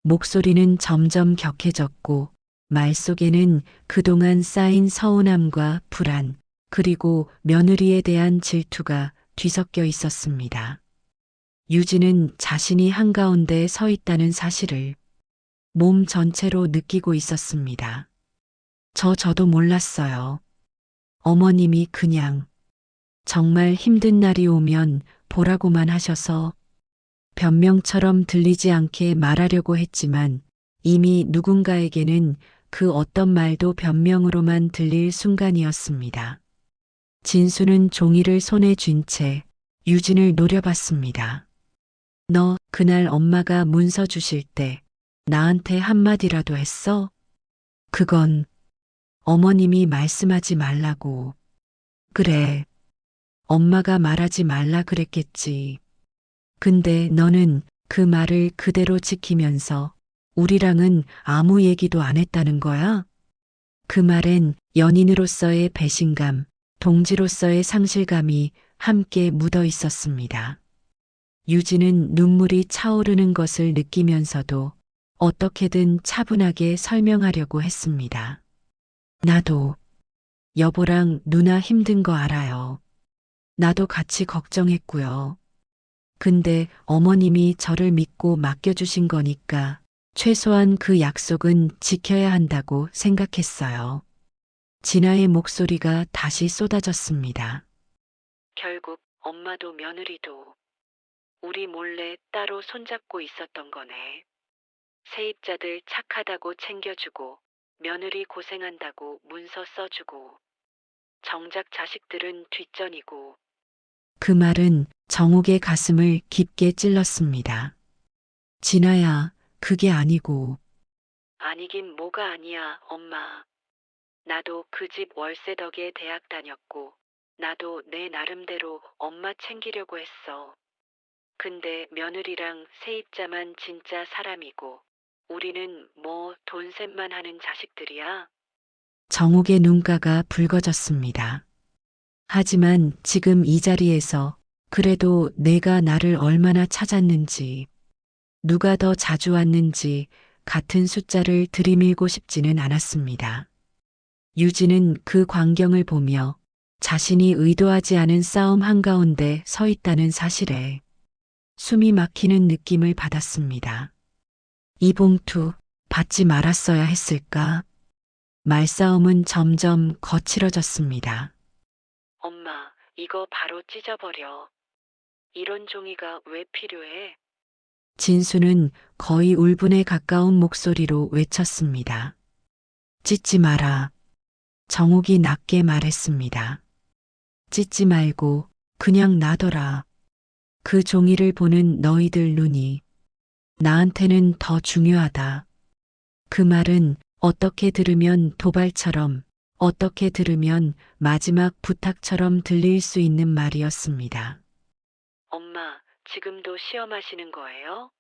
목소리는 점점 격해졌고 말 속에는 그동안 쌓인 서운함과 불안, 그리고 며느리에 대한 질투가 뒤섞여 있었습니다. 유진은 자신이 한가운데 서 있다는 사실을 몸 전체로 느끼고 있었습니다. 저도 몰랐어요. 어머님이 그냥 정말 힘든 날이 오면 보라고만 하셔서 변명처럼 들리지 않게 말하려고 했지만 이미 누군가에게는 그 어떤 말도 변명으로만 들릴 순간이었습니다. 진수는 종이를 손에 쥔 채 유진을 노려봤습니다. 너 그날 엄마가 문서 주실 때 나한테 한마디라도 했어? 그건 어머님이 말씀하지 말라고. 그래. 엄마가 말하지 말라 그랬겠지. 근데 너는 그 말을 그대로 지키면서 우리랑은 아무 얘기도 안 했다는 거야? 그 말엔 연인으로서의 배신감, 동지로서의 상실감이 함께 묻어 있었습니다. 유진은 눈물이 차오르는 것을 느끼면서도 어떻게든 차분하게 설명하려고 했습니다. 나도 여보랑 누나 힘든 거 알아요. 나도 같이 걱정했고요. 근데 어머님이 저를 믿고 맡겨주신 거니까 최소한 그 약속은 지켜야 한다고 생각했어요. 진아의 목소리가 다시 쏟아졌습니다. 결국 엄마도 며느리도 우리 몰래 따로 손잡고 있었던 거네. 세입자들 착하다고 챙겨주고 며느리 고생한다고 문서 써주고 정작 자식들은 뒷전이고. 그 말은 정욱의 가슴을 깊게 찔렀습니다. 진아야, 그게 아니고. 아니긴 뭐가 아니야, 엄마. 나도 그 집 월세 덕에 대학 다녔고 나도 내 나름대로 엄마 챙기려고 했어. 근데 며느리랑 세입자만 진짜 사람이고 우리는 뭐 돈셈만 하는 자식들이야. 정욱의 눈가가 붉어졌습니다. 하지만 지금 이 자리에서 그래도 내가 나를 얼마나 찾았는지, 누가 더 자주 왔는지 같은 숫자를 들이밀고 싶지는 않았습니다. 유진은 그 광경을 보며 자신이 의도하지 않은 싸움 한가운데 서 있다는 사실에 숨이 막히는 느낌을 받았습니다. 이 봉투 받지 말았어야 했을까? 말싸움은 점점 거칠어졌습니다. 엄마, 이거 바로 찢어버려. 이런 종이가 왜 필요해? 진수는 거의 울분에 가까운 목소리로 외쳤습니다. 찢지 마라. 정욱이 낮게 말했습니다. 찢지 말고 그냥 놔둬라. 그 종이를 보는 너희들 눈이 나한테는 더 중요하다. 그 말은 어떻게 들으면 도발처럼, 어떻게 들으면 마지막 부탁처럼 들릴 수 있는 말이었습니다. 엄마, 지금도 시험하시는 거예요?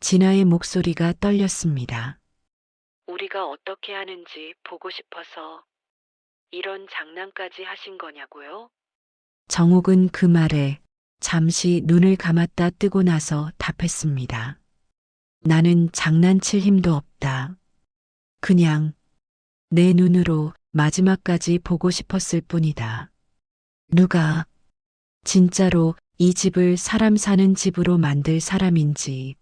진아의 목소리가 떨렸습니다. 우리가 어떻게 하는지 보고 싶어서 이런 장난까지 하신 거냐고요? 정욱은 그 말에 잠시 눈을 감았다 뜨고 나서 답했습니다. 나는 장난칠 힘도 없다. 그냥 내 눈으로 마지막까지 보고 싶었을 뿐이다. 누가 진짜로 이 집을 사람 사는 집으로 만들 사람인지.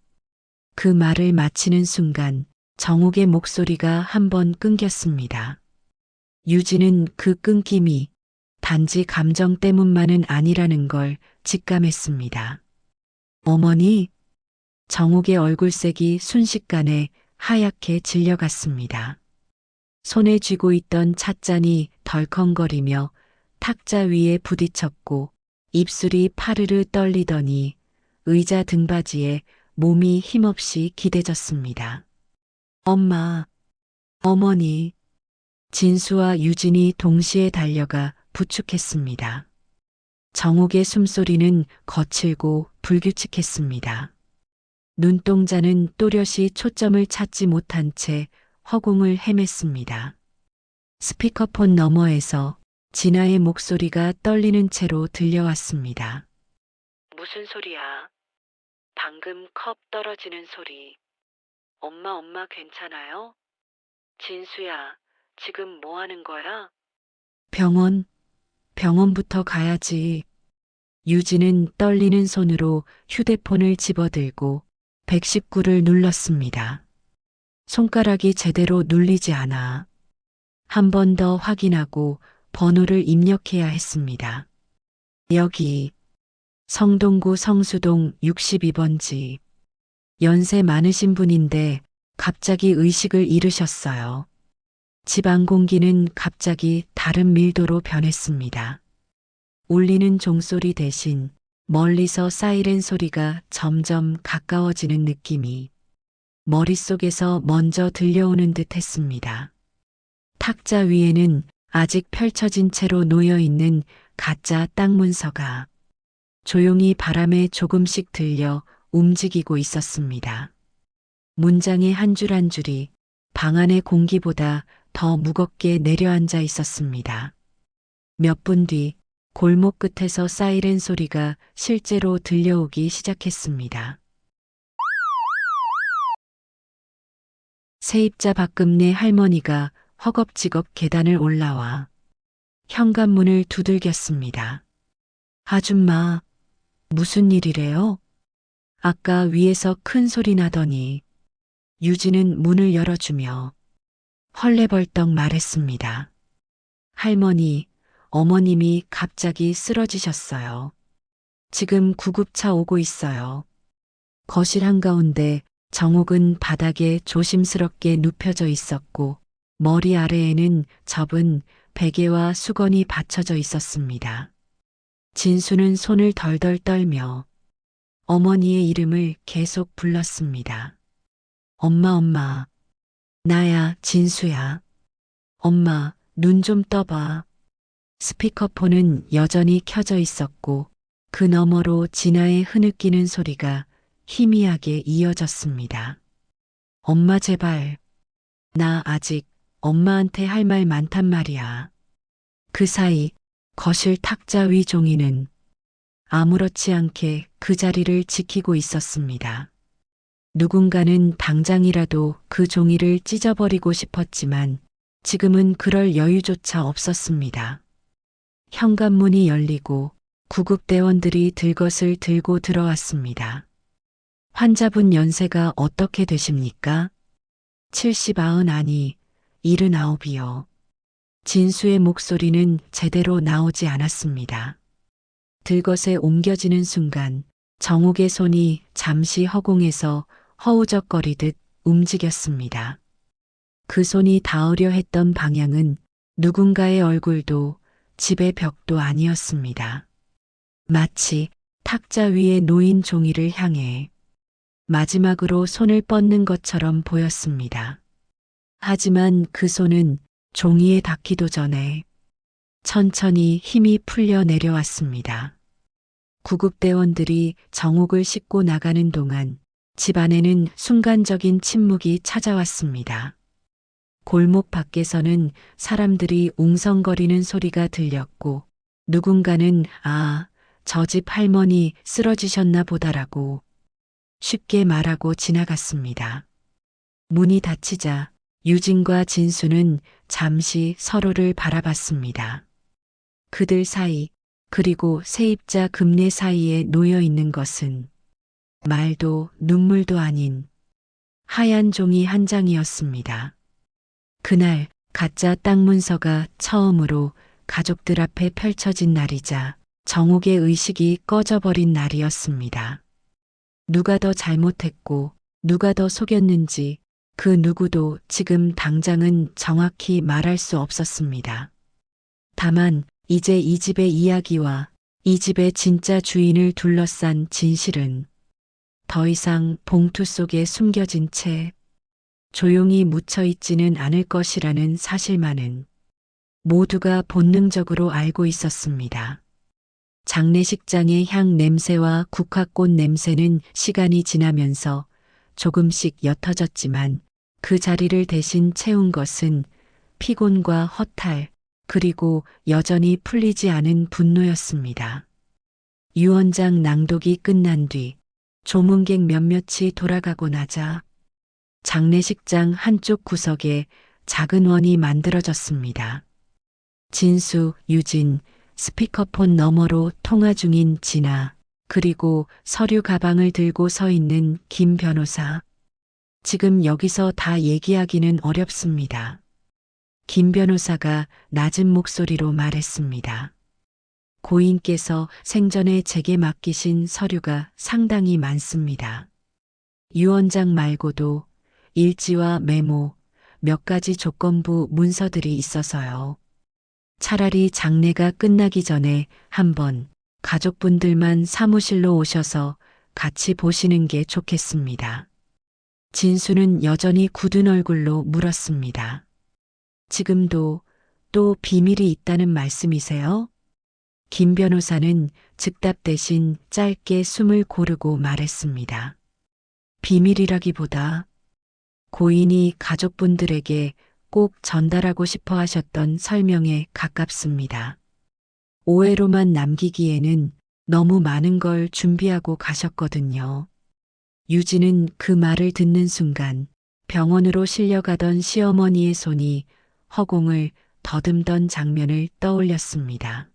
그 말을 마치는 순간 정욱의 목소리가 한번 끊겼습니다. 유진은 그 끊김이 단지 감정 때문만은 아니라는 걸 직감했습니다. 어머니? 정욱의 얼굴색이 순식간에 하얗게 질려갔습니다. 손에 쥐고 있던 찻잔이 덜컹거리며 탁자 위에 부딪혔고 입술이 파르르 떨리더니 의자 등받이에 몸이 힘없이 기대졌습니다. 엄마, 어머니. 진수와 유진이 동시에 달려가 부축했습니다. 정욱의 숨소리는 거칠고 불규칙했습니다. 눈동자는 또렷이 초점을 찾지 못한 채 허공을 헤맸습니다. 스피커폰 너머에서 진아의 목소리가 떨리는 채로 들려왔습니다. 무슨 소리야? 방금 컵 떨어지는 소리. 엄마 괜찮아요? 진수야, 지금 뭐 하는 거야? 병원부터 가야지. 유진은 떨리는 손으로 휴대폰을 집어들고 119를 눌렀습니다. 손가락이 제대로 눌리지 않아. 한 번 더 확인하고 번호를 입력해야 했습니다. 여기 성동구 성수동 62번 집. 연세 많으신 분인데 갑자기 의식을 잃으셨어요. 집안 공기는 갑자기 다른 밀도로 변했습니다. 울리는 종소리 대신 멀리서 사이렌 소리가 점점 가까워지는 느낌이 머릿속에서 먼저 들려오는 듯 했습니다. 탁자 위에는 아직 펼쳐진 채로 놓여 있는 가짜 땅 문서가 조용히 바람에 조금씩 들려 움직이고 있었습니다. 문장의 한 줄 한 줄이 방 안의 공기보다 더 무겁게 내려앉아 있었습니다. 몇 분 뒤 골목 끝에서 사이렌 소리가 실제로 들려오기 시작했습니다. 세입자 박금내 할머니가 허겁지겁 계단을 올라와 현관문을 두들겼습니다. 아줌마, 무슨 일이래요? 아까 위에서 큰 소리 나더니 유진은 문을 열어주며 헐레벌떡 말했습니다. 할머니, 어머님이 갑자기 쓰러지셨어요. 지금 구급차 오고 있어요. 거실 한가운데 정옥은 바닥에 조심스럽게 눕혀져 있었고 머리 아래에는 접은 베개와 수건이 받쳐져 있었습니다. 진수는 손을 덜덜 떨며 어머니의 이름을 계속 불렀습니다. 엄마, 나야, 진수야. 엄마, 눈 좀 떠봐. 스피커폰은 여전히 켜져 있었고 그 너머로 진아의 흐느끼는 소리가 희미하게 이어졌습니다. 엄마 제발. 나 아직 엄마한테 할 말 많단 말이야. 그 사이 거실 탁자 위 종이는 아무렇지 않게 그 자리를 지키고 있었습니다. 누군가는 당장이라도 그 종이를 찢어버리고 싶었지만 지금은 그럴 여유조차 없었습니다. 현관문이 열리고 구급대원들이 들것을 들고 들어왔습니다. 환자분 연세가 어떻게 되십니까? 70, 아니, 79이요. 진수의 목소리는 제대로 나오지 않았습니다. 들것에 옮겨지는 순간 정옥의 손이 잠시 허공에서 허우적거리듯 움직였습니다. 그 손이 닿으려 했던 방향은 누군가의 얼굴도 집의 벽도 아니었습니다. 마치 탁자 위에 놓인 종이를 향해 마지막으로 손을 뻗는 것처럼 보였습니다. 하지만 그 손은 종이에 닿기도 전에 천천히 힘이 풀려 내려왔습니다. 구급대원들이 정옥을 싣고 나가는 동안 집안에는 순간적인 침묵이 찾아왔습니다. 골목 밖에서는 사람들이 웅성거리는 소리가 들렸고 누군가는 저 집 할머니 쓰러지셨나 보다라고 쉽게 말하고 지나갔습니다. 문이 닫히자 유진과 진수는 잠시 서로를 바라봤습니다. 그들 사이 그리고 세입자 금내 사이에 놓여 있는 것은 말도 눈물도 아닌 하얀 종이 한 장이었습니다. 그날 가짜 땅 문서가 처음으로 가족들 앞에 펼쳐진 날이자 정옥의 의식이 꺼져버린 날이었습니다. 누가 더 잘못했고 누가 더 속였는지 그 누구도 지금 당장은 정확히 말할 수 없었습니다. 다만 이제 이 집의 이야기와 이 집의 진짜 주인을 둘러싼 진실은 더 이상 봉투 속에 숨겨진 채 조용히 묻혀 있지는 않을 것이라는 사실만은 모두가 본능적으로 알고 있었습니다. 장례식장의 향 냄새와 국화꽃 냄새는 시간이 지나면서 조금씩 옅어졌지만 그 자리를 대신 채운 것은 피곤과 허탈 그리고 여전히 풀리지 않은 분노였습니다. 유 원장 낭독이 끝난 뒤 조문객 몇몇이 돌아가고 나자 장례식장 한쪽 구석에 작은 원이 만들어졌습니다. 진수, 유진, 스피커폰 너머로 통화 중인 진아, 그리고 서류 가방을 들고 서 있는 김 변호사. 지금 여기서 다 얘기하기는 어렵습니다. 김 변호사가 낮은 목소리로 말했습니다. 고인께서 생전에 제게 맡기신 서류가 상당히 많습니다. 유 원장 말고도 일지와 메모, 몇 가지 조건부 문서들이 있어서요. 차라리 장례가 끝나기 전에 한번 가족분들만 사무실로 오셔서 같이 보시는 게 좋겠습니다. 진수는 여전히 굳은 얼굴로 물었습니다. 지금도 또 비밀이 있다는 말씀이세요? 김 변호사는 즉답 대신 짧게 숨을 고르고 말했습니다. 비밀이라기보다 고인이 가족분들에게 꼭 전달하고 싶어 하셨던 설명에 가깝습니다. 오해로만 남기기에는 너무 많은 걸 준비하고 가셨거든요. 유진은 그 말을 듣는 순간 병원으로 실려가던 시어머니의 손이 허공을 더듬던 장면을 떠올렸습니다.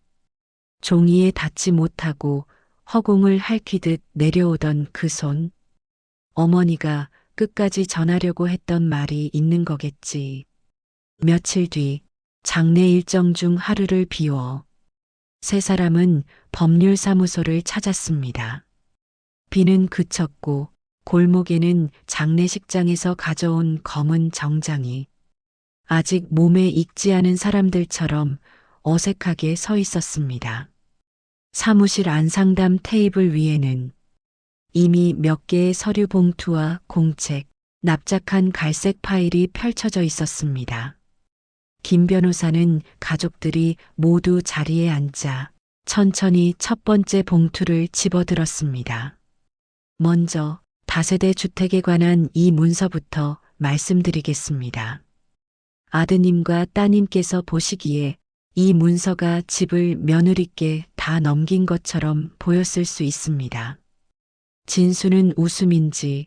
종이에 닿지 못하고 허공을 핥히듯 내려오던 그 손. 어머니가 끝까지 전하려고 했던 말이 있는 거겠지. 며칠 뒤 장례 일정 중 하루를 비워 세 사람은 법률사무소를 찾았습니다. 비는 그쳤고 골목에는 장례식장에서 가져온 검은 정장이 아직 몸에 익지 않은 사람들처럼 어색하게 서 있었습니다. 사무실 안상담 테이블 위에는 이미 몇 개의 서류 봉투와 공책, 납작한 갈색 파일이 펼쳐져 있었습니다. 김 변호사는 가족들이 모두 자리에 앉자 천천히 첫 번째 봉투를 집어들었습니다. 먼저 다세대 주택에 관한 이 문서부터 말씀드리겠습니다. 아드님과 따님께서 보시기에 이 문서가 집을 며느리께 다 넘긴 것처럼 보였을 수 있습니다. 진수는 웃음인지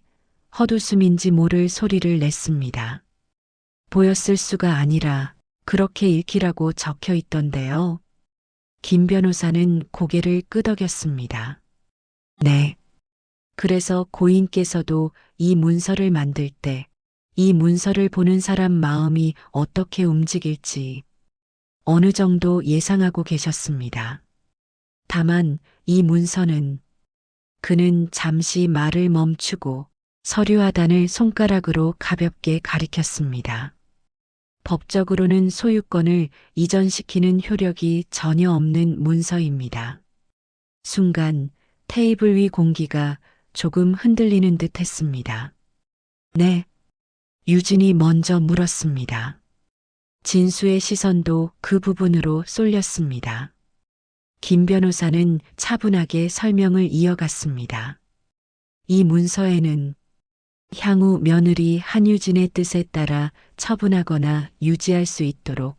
헛웃음인지 모를 소리를 냈습니다. 보였을 수가 아니라 그렇게 읽히라고 적혀 있던데요. 김 변호사는 고개를 끄덕였습니다. 네. 그래서 고인께서도 이 문서를 만들 때 이 문서를 보는 사람 마음이 어떻게 움직일지 어느 정도 예상하고 계셨습니다. 다만 이 문서는 그는 잠시 말을 멈추고 서류 하단을 손가락으로 가볍게 가리켰습니다. 법적으로는 소유권을 이전시키는 효력이 전혀 없는 문서입니다. 순간 테이블 위 공기가 조금 흔들리는 듯 했습니다. 네. 유진이 먼저 물었습니다. 진수의 시선도 그 부분으로 쏠렸습니다. 김 변호사는 차분하게 설명을 이어갔습니다. 이 문서에는 향후 며느리 한유진의 뜻에 따라 처분하거나 유지할 수 있도록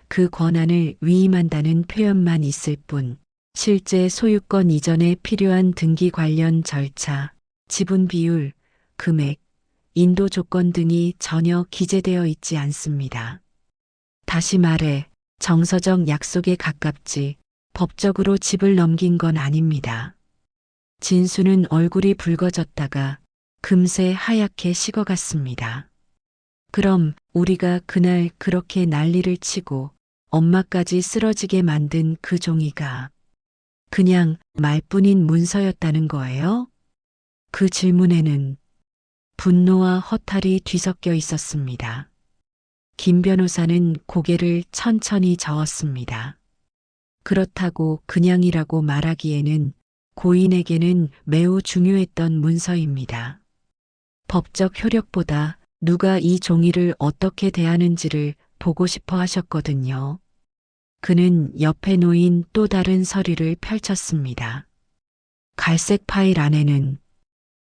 그 권한을 위임한다는 표현만 있을 뿐 실제 소유권 이전에 필요한 등기 관련 절차, 지분 비율, 금액, 인도 조건 등이 전혀 기재되어 있지 않습니다. 다시 말해 정서적 약속에 가깝지 법적으로 집을 넘긴 건 아닙니다. 진수는 얼굴이 붉어졌다가 금세 하얗게 식어갔습니다. 그럼 우리가 그날 그렇게 난리를 치고 엄마까지 쓰러지게 만든 그 종이가 그냥 말뿐인 문서였다는 거예요? 그 질문에는 분노와 허탈이 뒤섞여 있었습니다. 김 변호사는 고개를 천천히 저었습니다. 그렇다고 그냥이라고 말하기에는 고인에게는 매우 중요했던 문서입니다. 법적 효력보다 누가 이 종이를 어떻게 대하는지를 보고 싶어 하셨거든요. 그는 옆에 놓인 또 다른 서류를 펼쳤습니다. 갈색 파일 안에는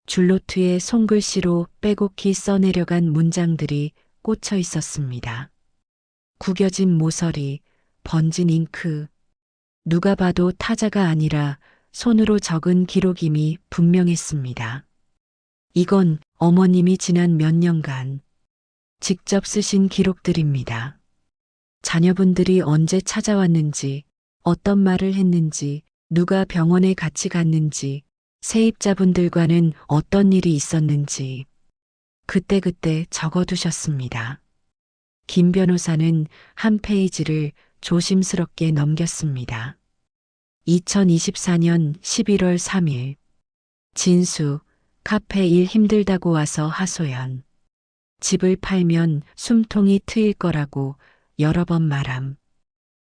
줄노트에 손글씨로 빼곡히 써내려간 문장들이 꽂혀 있었습니다. 구겨진 모서리, 번진 잉크. 누가 봐도 타자가 아니라 손으로 적은 기록임이 분명했습니다. 이건 어머님이 지난 몇 년간 직접 쓰신 기록들입니다. 자녀분들이 언제 찾아왔는지, 어떤 말을 했는지, 누가 병원에 같이 갔는지, 세입자분들과는 어떤 일이 있었는지, 그때그때 적어두셨습니다. 김 변호사는 한 페이지를 조심스럽게 넘겼습니다. 2024년 11월 3일. 진수, 카페 일 힘들다고 와서 하소연. 집을 팔면 숨통이 트일 거라고 여러 번 말함.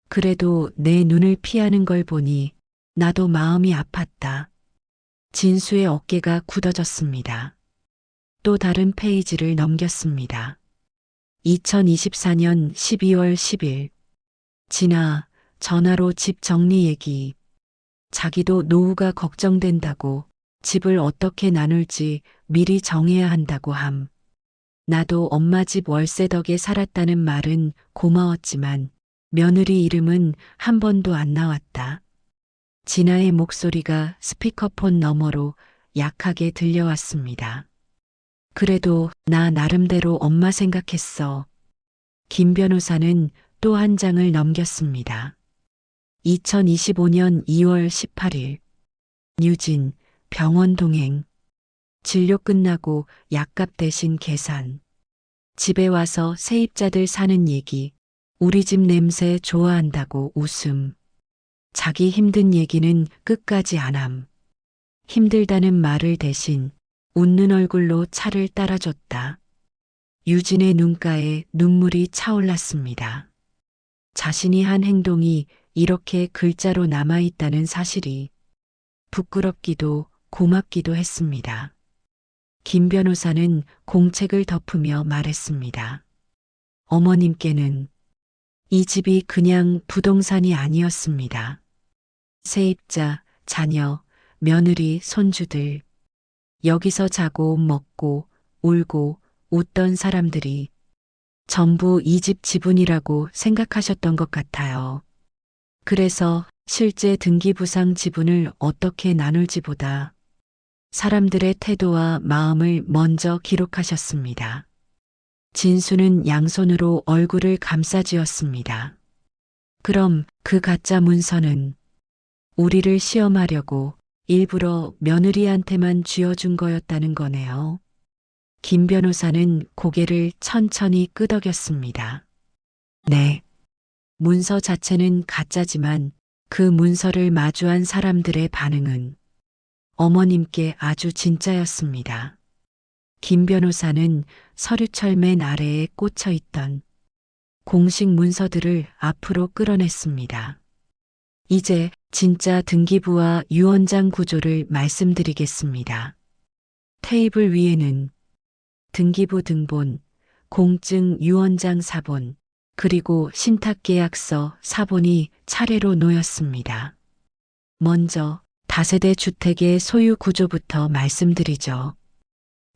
그래도 내 눈을 피하는 걸 보니 나도 마음이 아팠다. 진수의 어깨가 굳어졌습니다. 또 다른 페이지를 넘겼습니다. 2024년 12월 10일. 진아, 전화로 집 정리 얘기. 자기도 노후가 걱정된다고 집을 어떻게 나눌지 미리 정해야 한다고 함. 나도 엄마 집 월세 덕에 살았다는 말은 고마웠지만 며느리 이름은 한 번도 안 나왔다. 진아의 목소리가 스피커폰 너머로 약하게 들려왔습니다. 그래도 나 나름대로 엄마 생각했어. 김 변호사는 또 한 장을 넘겼습니다. 2025년 2월 18일. 유진, 병원 동행. 진료 끝나고 약값 대신 계산. 집에 와서 세입자들 사는 얘기. 우리 집 냄새 좋아한다고 웃음. 자기 힘든 얘기는 끝까지 안 함. 힘들다는 말을 대신 웃는 얼굴로 차를 따라줬다. 유진의 눈가에 눈물이 차올랐습니다. 자신이 한 행동이 이렇게 글자로 남아있다는 사실이 부끄럽기도 고맙기도 했습니다. 김 변호사는 공책을 덮으며 말했습니다. 어머님께는 이 집이 그냥 부동산이 아니었습니다. 세입자, 자녀, 며느리, 손주들. 여기서 자고 먹고 울고 웃던 사람들이 전부 이 집 지분이라고 생각하셨던 것 같아요. 그래서 실제 등기부상 지분을 어떻게 나눌지보다 사람들의 태도와 마음을 먼저 기록하셨습니다. 진수는 양손으로 얼굴을 감싸쥐었습니다. 그럼 그 가짜 문서는 우리를 시험하려고 일부러 며느리한테만 쥐어준 거였다는 거네요. 김 변호사는 고개를 천천히 끄덕였습니다. 네. 문서 자체는 가짜지만 그 문서를 마주한 사람들의 반응은 어머님께 아주 진짜였습니다. 김 변호사는 서류철 맨 아래에 꽂혀 있던 공식 문서들을 앞으로 끌어냈습니다. 이제 진짜 등기부와 유언장 구조를 말씀드리겠습니다. 테이블 위에는 등기부 등본, 공증 유언장 사본, 그리고 신탁계약서 사본이 차례로 놓였습니다. 먼저 다세대 주택의 소유 구조부터 말씀드리죠.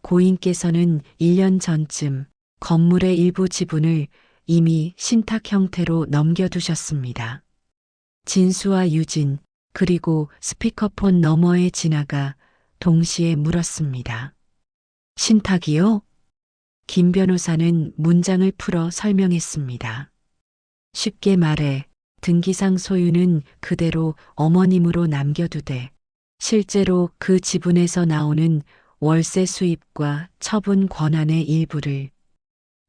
고인께서는 1년 전쯤 건물의 일부 지분을 이미 신탁 형태로 넘겨두셨습니다. 진수와 유진, 그리고 스피커폰 너머의 진아가 동시에 물었습니다. 신탁이요? 김 변호사는 문장을 풀어 설명했습니다. 쉽게 말해 등기상 소유는 그대로 어머님으로 남겨두되 실제로 그 지분에서 나오는 월세 수입과 처분 권한의 일부를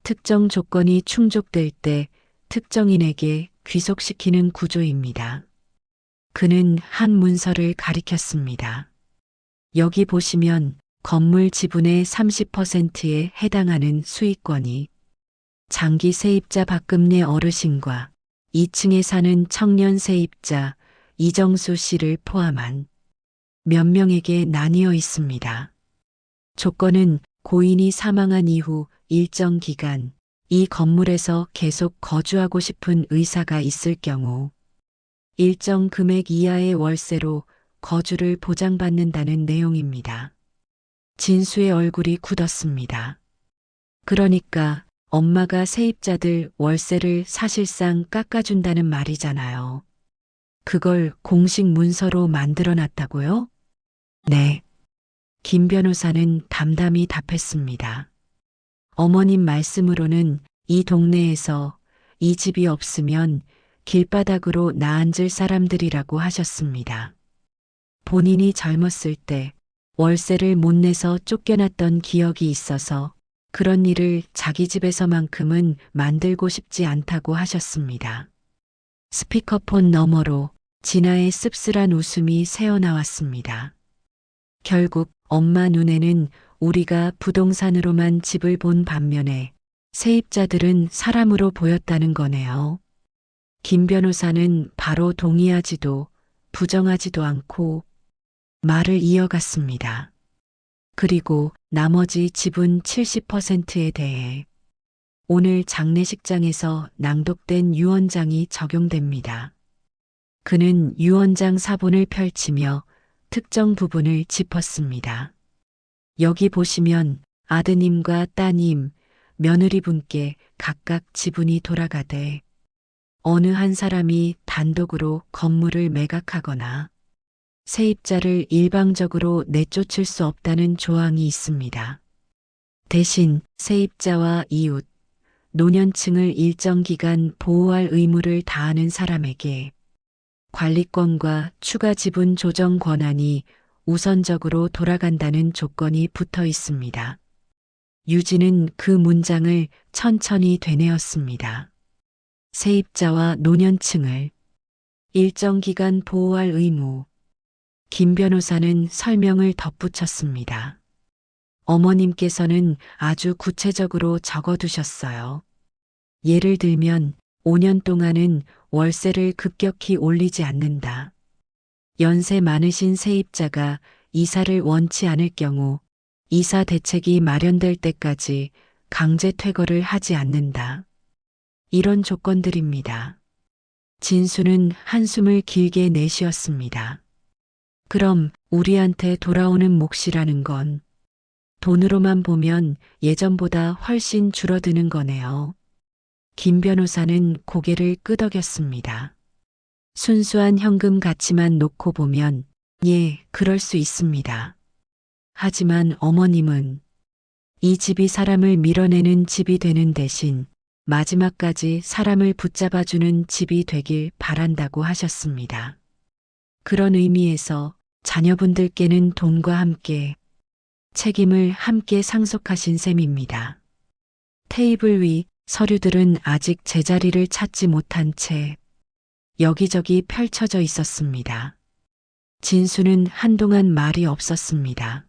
특정 조건이 충족될 때 특정인에게 귀속시키는 구조입니다. 그는 한 문서를 가리켰습니다. 여기 보시면 건물 지분의 30%에 해당하는 수익권이 장기 세입자 박금례 어르신과 2층에 사는 청년 세입자 이정수 씨를 포함한 몇 명에게 나뉘어 있습니다. 조건은 고인이 사망한 이후 일정 기간 이 건물에서 계속 거주하고 싶은 의사가 있을 경우 일정 금액 이하의 월세로 거주를 보장받는다는 내용입니다. 진수의 얼굴이 굳었습니다. 그러니까 엄마가 세입자들 월세를 사실상 깎아준다는 말이잖아요. 그걸 공식 문서로 만들어 놨다고요? 네. 김 변호사는 담담히 답했습니다. 어머님 말씀으로는 이 동네에서 이 집이 없으면 길바닥으로 나앉을 사람들이라고 하셨습니다. 본인이 젊었을 때 월세를 못 내서 쫓겨났던 기억이 있어서 그런 일을 자기 집에서만큼은 만들고 싶지 않다고 하셨습니다. 스피커폰 너머로 진아의 씁쓸한 웃음이 새어나왔습니다. 결국 엄마 눈에는 우리가 부동산으로만 집을 본 반면에 세입자들은 사람으로 보였다는 거네요. 김 변호사는 바로 동의하지도 부정하지도 않고 말을 이어갔습니다. 그리고 나머지 지분 70%에 대해 오늘 장례식장에서 낭독된 유언장이 적용됩니다. 그는 유언장 사본을 펼치며 특정 부분을 짚었습니다. 여기 보시면 아드님과 따님, 며느리분께 각각 지분이 돌아가되 어느 한 사람이 단독으로 건물을 매각하거나 세입자를 일방적으로 내쫓을 수 없다는 조항이 있습니다. 대신 세입자와 이웃, 노년층을 일정 기간 보호할 의무를 다하는 사람에게 관리권과 추가 지분 조정 권한이 우선적으로 돌아간다는 조건이 붙어 있습니다. 유진은 그 문장을 천천히 되뇌었습니다. 세입자와 노년층을 일정 기간 보호할 의무. 김 변호사는 설명을 덧붙였습니다. 어머님께서는 아주 구체적으로 적어두셨어요. 예를 들면 5년 동안은 월세를 급격히 올리지 않는다. 연세 많으신 세입자가 이사를 원치 않을 경우 이사 대책이 마련될 때까지 강제 퇴거를 하지 않는다. 이런 조건들입니다. 진수는 한숨을 길게 내쉬었습니다. 그럼 우리한테 돌아오는 몫이라는 건 돈으로만 보면 예전보다 훨씬 줄어드는 거네요. 김 변호사는 고개를 끄덕였습니다. 순수한 현금 가치만 놓고 보면 예, 그럴 수 있습니다. 하지만 어머님은 이 집이 사람을 밀어내는 집이 되는 대신 마지막까지 사람을 붙잡아주는 집이 되길 바란다고 하셨습니다. 그런 의미에서 자녀분들께는 돈과 함께 책임을 함께 상속하신 셈입니다. 테이블 위 서류들은 아직 제자리를 찾지 못한 채 여기저기 펼쳐져 있었습니다. 진수는 한동안 말이 없었습니다.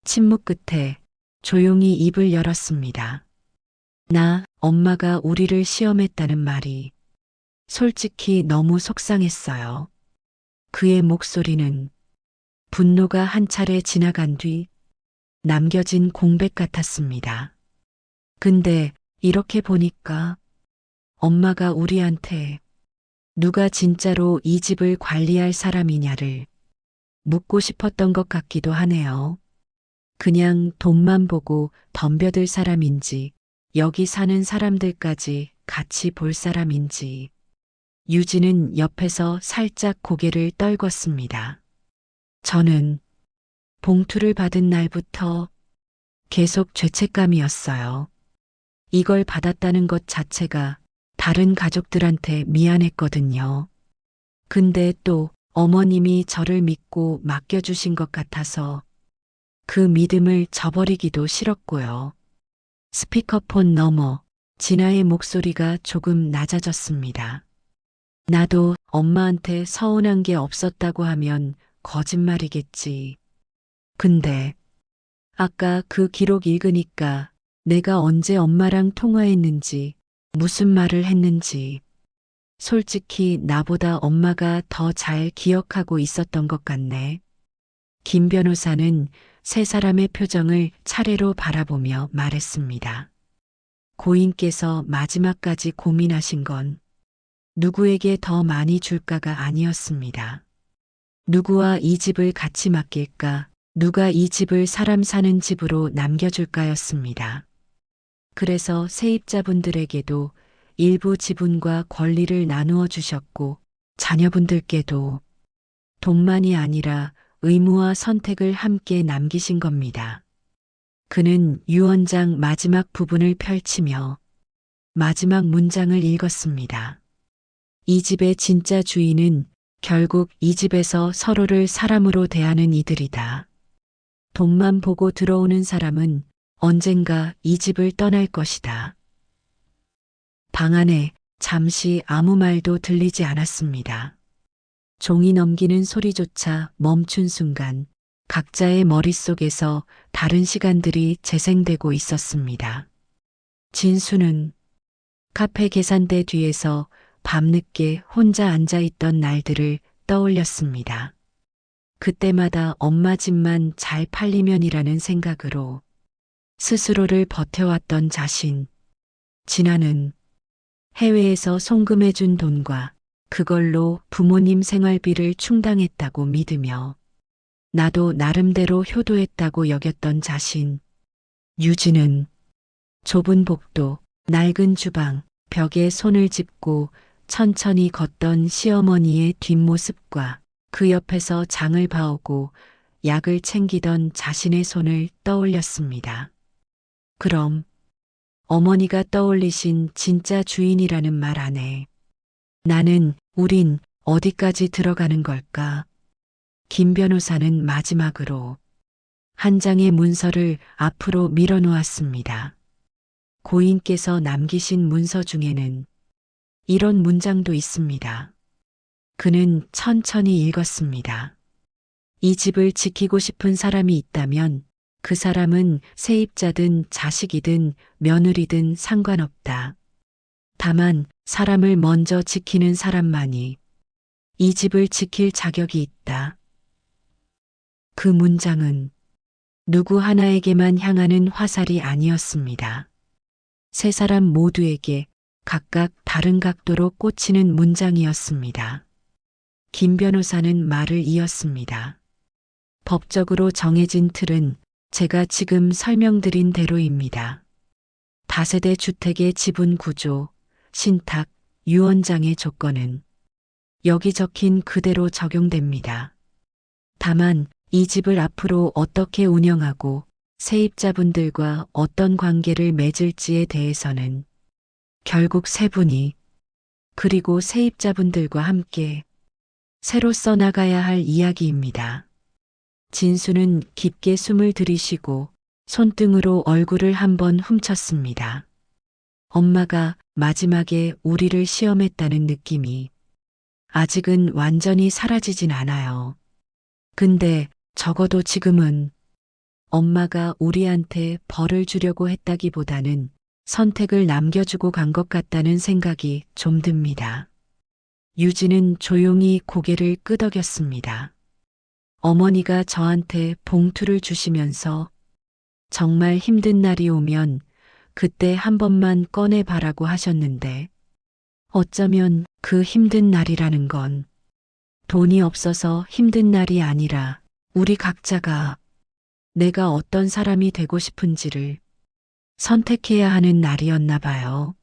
침묵 끝에 조용히 입을 열었습니다. 엄마가 우리를 시험했다는 말이 솔직히 너무 속상했어요. 그의 목소리는 분노가 한 차례 지나간 뒤 남겨진 공백 같았습니다. 근데 이렇게 보니까 엄마가 우리한테 누가 진짜로 이 집을 관리할 사람이냐를 묻고 싶었던 것 같기도 하네요. 그냥 돈만 보고 덤벼들 사람인지 여기 사는 사람들까지 같이 볼 사람인지. 유진은 옆에서 살짝 고개를 떨궜습니다. 저는 봉투를 받은 날부터 계속 죄책감이었어요. 이걸 받았다는 것 자체가 다른 가족들한테 미안했거든요. 근데 또 어머님이 저를 믿고 맡겨주신 것 같아서 그 믿음을 저버리기도 싫었고요. 스피커폰 너머 진아의 목소리가 조금 낮아졌습니다. 나도 엄마한테 서운한 게 없었다고 하면 거짓말이겠지. 근데 아까 그 기록 읽으니까 내가 언제 엄마랑 통화했는지 무슨 말을 했는지 솔직히 나보다 엄마가 더 잘 기억하고 있었던 것 같네. 김 변호사는 세 사람의 표정을 차례로 바라보며 말했습니다. 고인께서 마지막까지 고민하신 건 누구에게 더 많이 줄까가 아니었습니다. 누구와 이 집을 같이 맡길까, 누가 이 집을 사람 사는 집으로 남겨줄까였습니다. 그래서 세입자분들에게도 일부 지분과 권리를 나누어 주셨고 자녀분들께도 돈만이 아니라 의무와 선택을 함께 남기신 겁니다. 그는 유언장 마지막 부분을 펼치며 마지막 문장을 읽었습니다. 이 집의 진짜 주인은 결국 이 집에서 서로를 사람으로 대하는 이들이다. 돈만 보고 들어오는 사람은 언젠가 이 집을 떠날 것이다. 방 안에 잠시 아무 말도 들리지 않았습니다. 종이 넘기는 소리조차 멈춘 순간 각자의 머릿속에서 다른 시간들이 재생되고 있었습니다. 진수는 카페 계산대 뒤에서 밤늦게 혼자 앉아있던 날들을 떠올렸습니다. 그때마다 엄마 집만 잘 팔리면이라는 생각으로 스스로를 버텨왔던 자신, 진아는 해외에서 송금해준 돈과 그걸로 부모님 생활비를 충당했다고 믿으며 나도 나름대로 효도했다고 여겼던 자신, 유진은 좁은 복도, 낡은 주방, 벽에 손을 짚고 천천히 걷던 시어머니의 뒷모습과 그 옆에서 장을 봐오고 약을 챙기던 자신의 손을 떠올렸습니다. 그럼 어머니가 떠올리신 진짜 주인이라는 말 안에 우린 어디까지 들어가는 걸까? 김 변호사는 마지막으로 한 장의 문서를 앞으로 밀어놓았습니다. 고인께서 남기신 문서 중에는 이런 문장도 있습니다. 그는 천천히 읽었습니다. 이 집을 지키고 싶은 사람이 있다면 그 사람은 세입자든 자식이든 며느리든 상관없다. 다만 사람을 먼저 지키는 사람만이 이 집을 지킬 자격이 있다. 그 문장은 누구 하나에게만 향하는 화살이 아니었습니다. 세 사람 모두에게 각각 다른 각도로 꽂히는 문장이었습니다. 김 변호사는 말을 이었습니다. 법적으로 정해진 틀은 제가 지금 설명드린 대로입니다. 다세대 주택의 지분 구조, 신탁, 유언장의 조건은 여기 적힌 그대로 적용됩니다. 다만 이 집을 앞으로 어떻게 운영하고 세입자분들과 어떤 관계를 맺을지에 대해서는 결국 세 분이 그리고 세입자분들과 함께 새로 써나가야 할 이야기입니다. 진수는 깊게 숨을 들이쉬고 손등으로 얼굴을 한번 훔쳤습니다. 엄마가 마지막에 우리를 시험했다는 느낌이 아직은 완전히 사라지진 않아요. 근데 적어도 지금은 엄마가 우리한테 벌을 주려고 했다기보다는 선택을 남겨주고 간 것 같다는 생각이 좀 듭니다. 유진은 조용히 고개를 끄덕였습니다. 어머니가 저한테 봉투를 주시면서 정말 힘든 날이 오면 그때 한 번만 꺼내봐라고 하셨는데 어쩌면 그 힘든 날이라는 건 돈이 없어서 힘든 날이 아니라 우리 각자가 내가 어떤 사람이 되고 싶은지를 선택해야 하는 날이었나 봐요.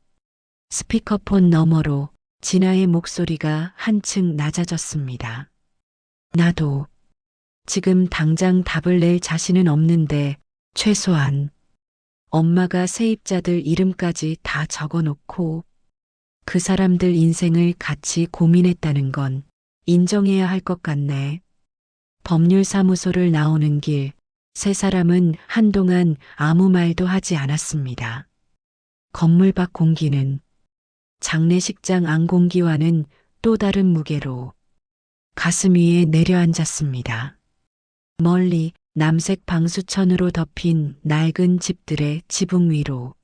스피커폰 너머로 진아의 목소리가 한층 낮아졌습니다. 나도 지금 당장 답을 낼 자신은 없는데 최소한 엄마가 세입자들 이름까지 다 적어놓고 그 사람들 인생을 같이 고민했다는 건 인정해야 할 것 같네. 법률사무소를 나오는 길, 세 사람은 한동안 아무 말도 하지 않았습니다. 건물 밖 공기는 장례식장 안 공기와는 또 다른 무게로 가슴 위에 내려앉았습니다. 멀리 남색 방수천으로 덮인 낡은 집들의 지붕 위로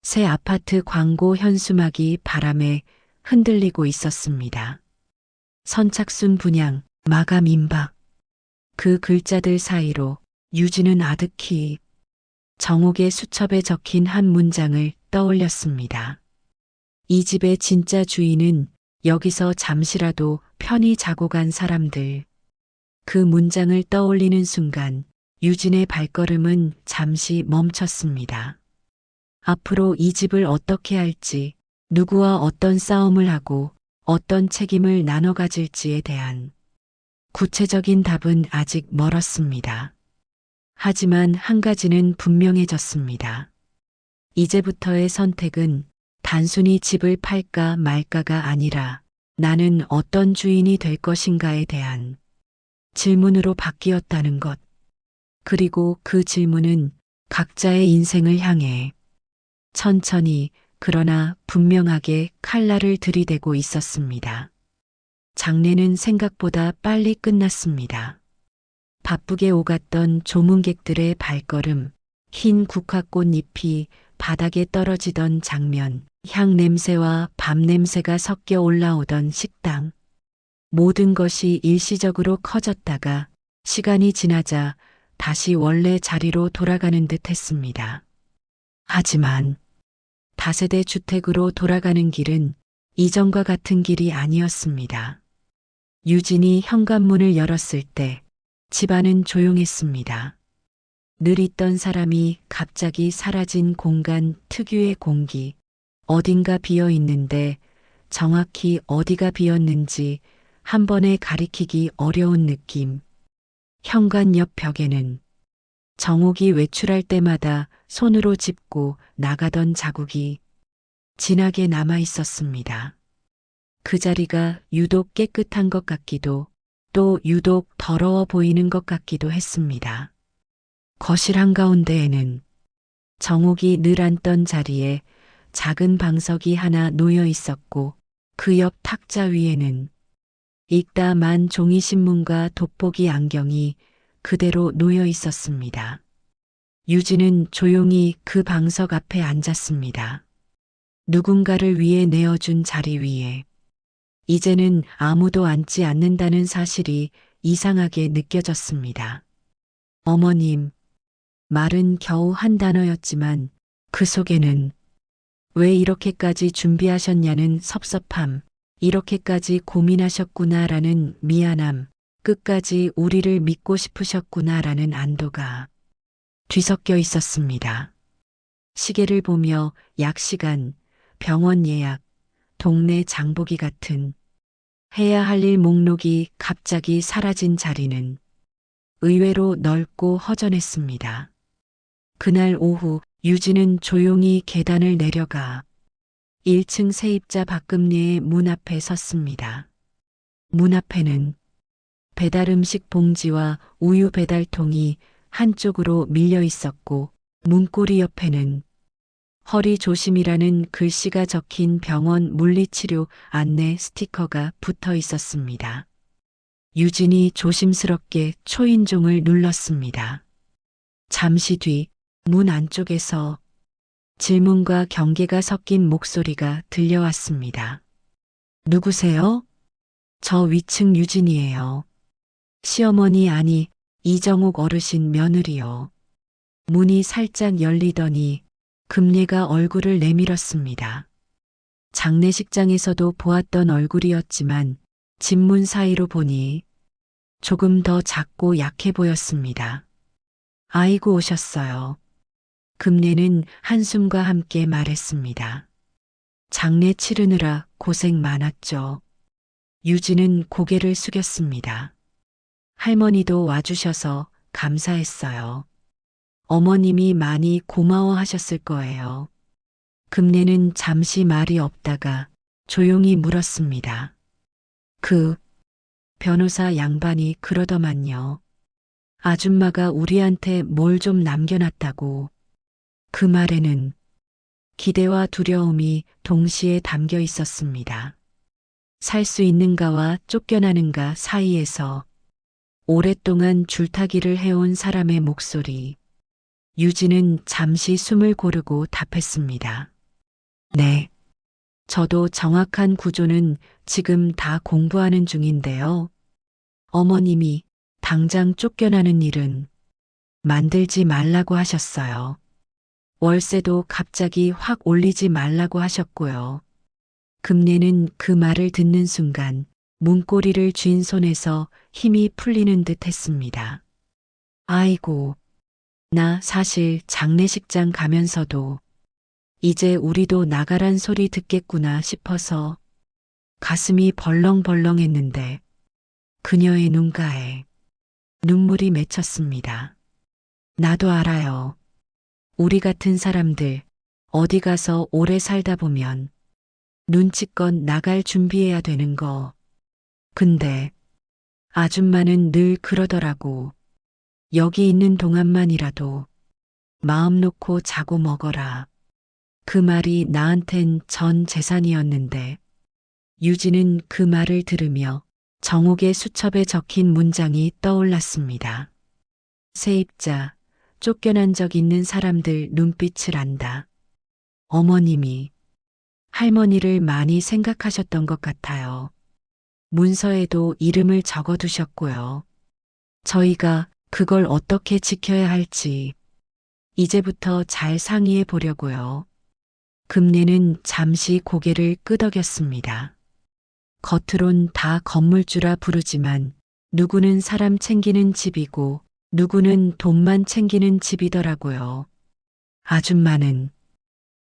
새 아파트 광고 현수막이 바람에 흔들리고 있었습니다. 선착순 분양, 마감 임박. 그 글자들 사이로 유진은 아득히 정옥의 수첩에 적힌 한 문장을 떠올렸습니다. 이 집의 진짜 주인은 여기서 잠시라도 편히 자고 간 사람들. 그 문장을 떠올리는 순간 유진의 발걸음은 잠시 멈췄습니다. 앞으로 이 집을 어떻게 할지, 누구와 어떤 싸움을 하고 어떤 책임을 나눠 가질지에 대한 구체적인 답은 아직 멀었습니다. 하지만 한 가지는 분명해졌습니다. 이제부터의 선택은 단순히 집을 팔까 말까가 아니라 나는 어떤 주인이 될 것인가에 대한 질문으로 바뀌었다는 것. 그리고 그 질문은 각자의 인생을 향해 천천히 그러나 분명하게 칼날을 들이대고 있었습니다. 장례는 생각보다 빨리 끝났습니다. 바쁘게 오갔던 조문객들의 발걸음, 흰 국화꽃 잎이 바닥에 떨어지던 장면, 향 냄새와 밤 냄새가 섞여 올라오던 식당. 모든 것이 일시적으로 커졌다가 시간이 지나자 다시 원래 자리로 돌아가는 듯 했습니다. 하지만 다세대 주택으로 돌아가는 길은 이전과 같은 길이 아니었습니다. 유진이 현관문을 열었을 때 집안은 조용했습니다. 늘 있던 사람이 갑자기 사라진 공간 특유의 공기, 어딘가 비어 있는데 정확히 어디가 비었는지 한 번에 가리키기 어려운 느낌. 현관 옆 벽에는 정옥이 외출할 때마다 손으로 짚고 나가던 자국이 진하게 남아 있었습니다. 그 자리가 유독 깨끗한 것 같기도 또 유독 더러워 보이는 것 같기도 했습니다. 거실 한가운데에는 정옥이 늘 앉던 자리에 작은 방석이 하나 놓여 있었고 그 옆 탁자 위에는 읽다 만 종이신문과 돋보기 안경이 그대로 놓여 있었습니다. 유진은 조용히 그 방석 앞에 앉았습니다. 누군가를 위해 내어준 자리 위에 이제는 아무도 앉지 않는다는 사실이 이상하게 느껴졌습니다. 어머님, 말은 겨우 한 단어였지만 그 속에는 왜 이렇게까지 준비하셨냐는 섭섭함, 이렇게까지 고민하셨구나라는 미안함, 끝까지 우리를 믿고 싶으셨구나라는 안도가 뒤섞여 있었습니다. 시계를 보며 약 시간, 병원 예약, 동네 장보기 같은 해야 할 일 목록이 갑자기 사라진 자리는 의외로 넓고 허전했습니다. 그날 오후 유진은 조용히 계단을 내려가 1층 세입자 박금리의 문 앞에 섰습니다. 문 앞에는 배달 음식 봉지와 우유 배달통이 한쪽으로 밀려 있었고 문고리 옆에는 허리 조심이라는 글씨가 적힌 병원 물리치료 안내 스티커가 붙어 있었습니다. 유진이 조심스럽게 초인종을 눌렀습니다. 잠시 뒤 문 안쪽에서 질문과 경계가 섞인 목소리가 들려왔습니다. 누구세요? 저 위층 유진이에요. 시어머니 아니 이정옥 어르신 며느리요. 문이 살짝 열리더니 금례가 얼굴을 내밀었습니다. 장례식장에서도 보았던 얼굴이었지만 집문 사이로 보니 조금 더 작고 약해 보였습니다. 아이고 오셨어요. 금례는 한숨과 함께 말했습니다. 장례 치르느라 고생 많았죠. 유진은 고개를 숙였습니다. 할머니도 와주셔서 감사했어요. 어머님이 많이 고마워하셨을 거예요. 금례는 잠시 말이 없다가 조용히 물었습니다. 그 변호사 양반이 그러더만요. 아줌마가 우리한테 뭘 좀 남겨놨다고. 그 말에는 기대와 두려움이 동시에 담겨 있었습니다. 살 수 있는가와 쫓겨나는가 사이에서 오랫동안 줄타기를 해온 사람의 목소리. 유진은 잠시 숨을 고르고 답했습니다. 네. 저도 정확한 구조는 지금 다 공부하는 중인데요. 어머님이 당장 쫓겨나는 일은 만들지 말라고 하셨어요. 월세도 갑자기 확 올리지 말라고 하셨고요. 금례는 그 말을 듣는 순간 문고리를 쥔 손에서 힘이 풀리는 듯 했습니다. 아이고, 나 사실 장례식장 가면서도 이제 우리도 나가란 소리 듣겠구나 싶어서 가슴이 벌렁벌렁했는데 그녀의 눈가에 눈물이 맺혔습니다. 나도 알아요. 우리 같은 사람들 어디 가서 오래 살다 보면 눈치껏 나갈 준비해야 되는 거. 근데 아줌마는 늘 그러더라고. 여기 있는 동안만이라도 마음 놓고 자고 먹어라. 그 말이 나한텐 전 재산이었는데 유진은 그 말을 들으며 정옥의 수첩에 적힌 문장이 떠올랐습니다. 세입자, 쫓겨난 적 있는 사람들 눈빛을 안다. 어머님이 할머니를 많이 생각하셨던 것 같아요. 문서에도 이름을 적어두셨고요. 저희가 그걸 어떻게 지켜야 할지 이제부터 잘 상의해 보려고요. 금례는 잠시 고개를 끄덕였습니다. 겉으론 다 건물주라 부르지만 누구는 사람 챙기는 집이고 누구는 돈만 챙기는 집이더라고요. 아줌마는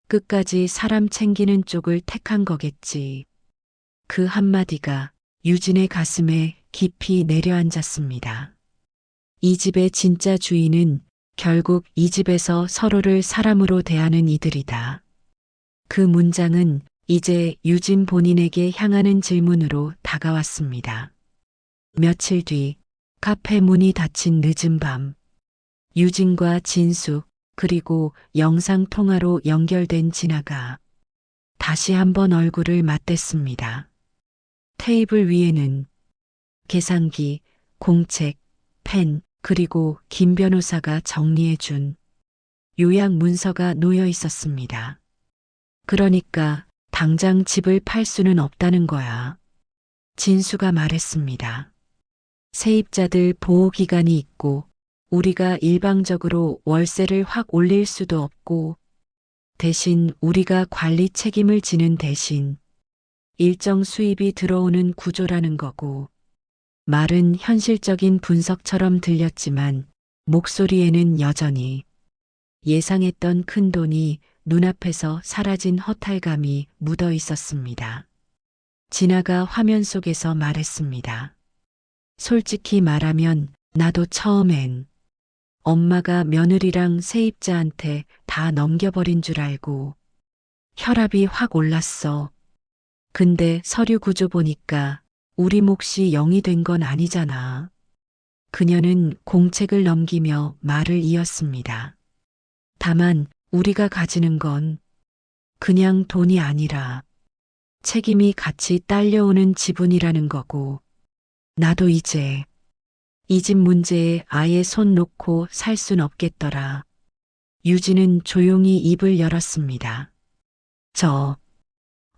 끝까지 사람 챙기는 쪽을 택한 거겠지. 그 한마디가 유진의 가슴에 깊이 내려앉았습니다. 이 집의 진짜 주인은 결국 이 집에서 서로를 사람으로 대하는 이들이다. 그 문장은 이제 유진 본인에게 향하는 질문으로 다가왔습니다. 며칠 뒤 카페 문이 닫힌 늦은 밤, 유진과 진수 그리고 영상통화로 연결된 진아가 다시 한번 얼굴을 맞댔습니다. 테이블 위에는 계산기, 공책, 펜, 그리고 김 변호사가 정리해준 요약 문서가 놓여 있었습니다. 그러니까 당장 집을 팔 수는 없다는 거야. 진수가 말했습니다. 세입자들 보호기간이 있고 우리가 일방적으로 월세를 확 올릴 수도 없고 대신 우리가 관리 책임을 지는 대신 일정 수입이 들어오는 구조라는 거고 말은 현실적인 분석처럼 들렸지만 목소리에는 여전히 예상했던 큰 돈이 눈앞에서 사라진 허탈감이 묻어 있었습니다. 진아가 화면 속에서 말했습니다. 솔직히 말하면 나도 처음엔 엄마가 며느리랑 세입자한테 다 넘겨버린 줄 알고 혈압이 확 올랐어. 근데 서류 구조 보니까 우리 몫이 0이 된 건 아니잖아. 그녀는 공책을 넘기며 말을 이었습니다. 다만 우리가 가지는 건 그냥 돈이 아니라 책임이 같이 딸려오는 지분이라는 거고 나도 이제 이 집 문제에 아예 손 놓고 살 순 없겠더라. 유진은 조용히 입을 열었습니다.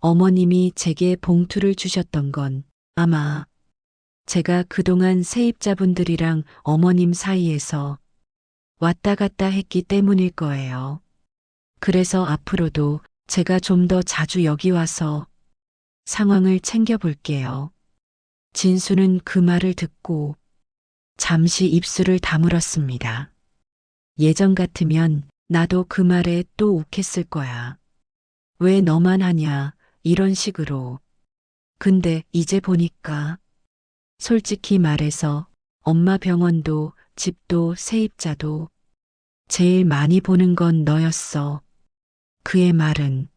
어머님이 제게 봉투를 주셨던 건 아마 제가 그동안 세입자분들이랑 어머님 사이에서 왔다 갔다 했기 때문일 거예요. 그래서 앞으로도 제가 좀 더 자주 여기 와서 상황을 챙겨볼게요. 진수는 그 말을 듣고 잠시 입술을 다물었습니다. 예전 같으면 나도 그 말에 또 욱했을 거야. 왜 너만 하냐, 이런 식으로. 근데 이제 보니까 솔직히 말해서 엄마 병원도 집도 세입자도 제일 많이 보는 건 너였어. 그의 말은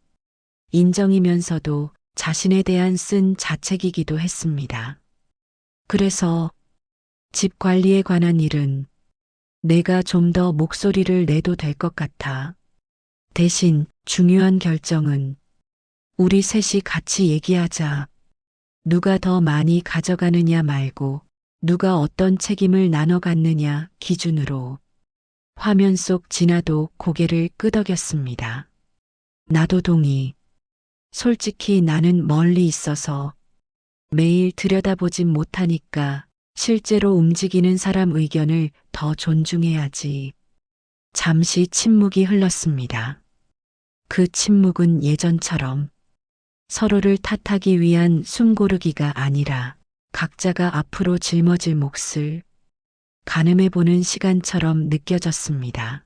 인정이면서도 자신에 대한 쓴 자책이기도 했습니다. 그래서 집 관리에 관한 일은 내가 좀 더 목소리를 내도 될 것 같아. 대신 중요한 결정은 우리 셋이 같이 얘기하자. 누가 더 많이 가져가느냐 말고 누가 어떤 책임을 나눠 갖느냐 기준으로. 화면 속 진아도 고개를 끄덕였습니다. 나도 동의. 솔직히 나는 멀리 있어서 매일 들여다보진 못하니까 실제로 움직이는 사람 의견을 더 존중해야지. 잠시 침묵이 흘렀습니다. 그 침묵은 예전처럼 서로를 탓하기 위한 숨고르기가 아니라 각자가 앞으로 짊어질 몫을 가늠해보는 시간처럼 느껴졌습니다.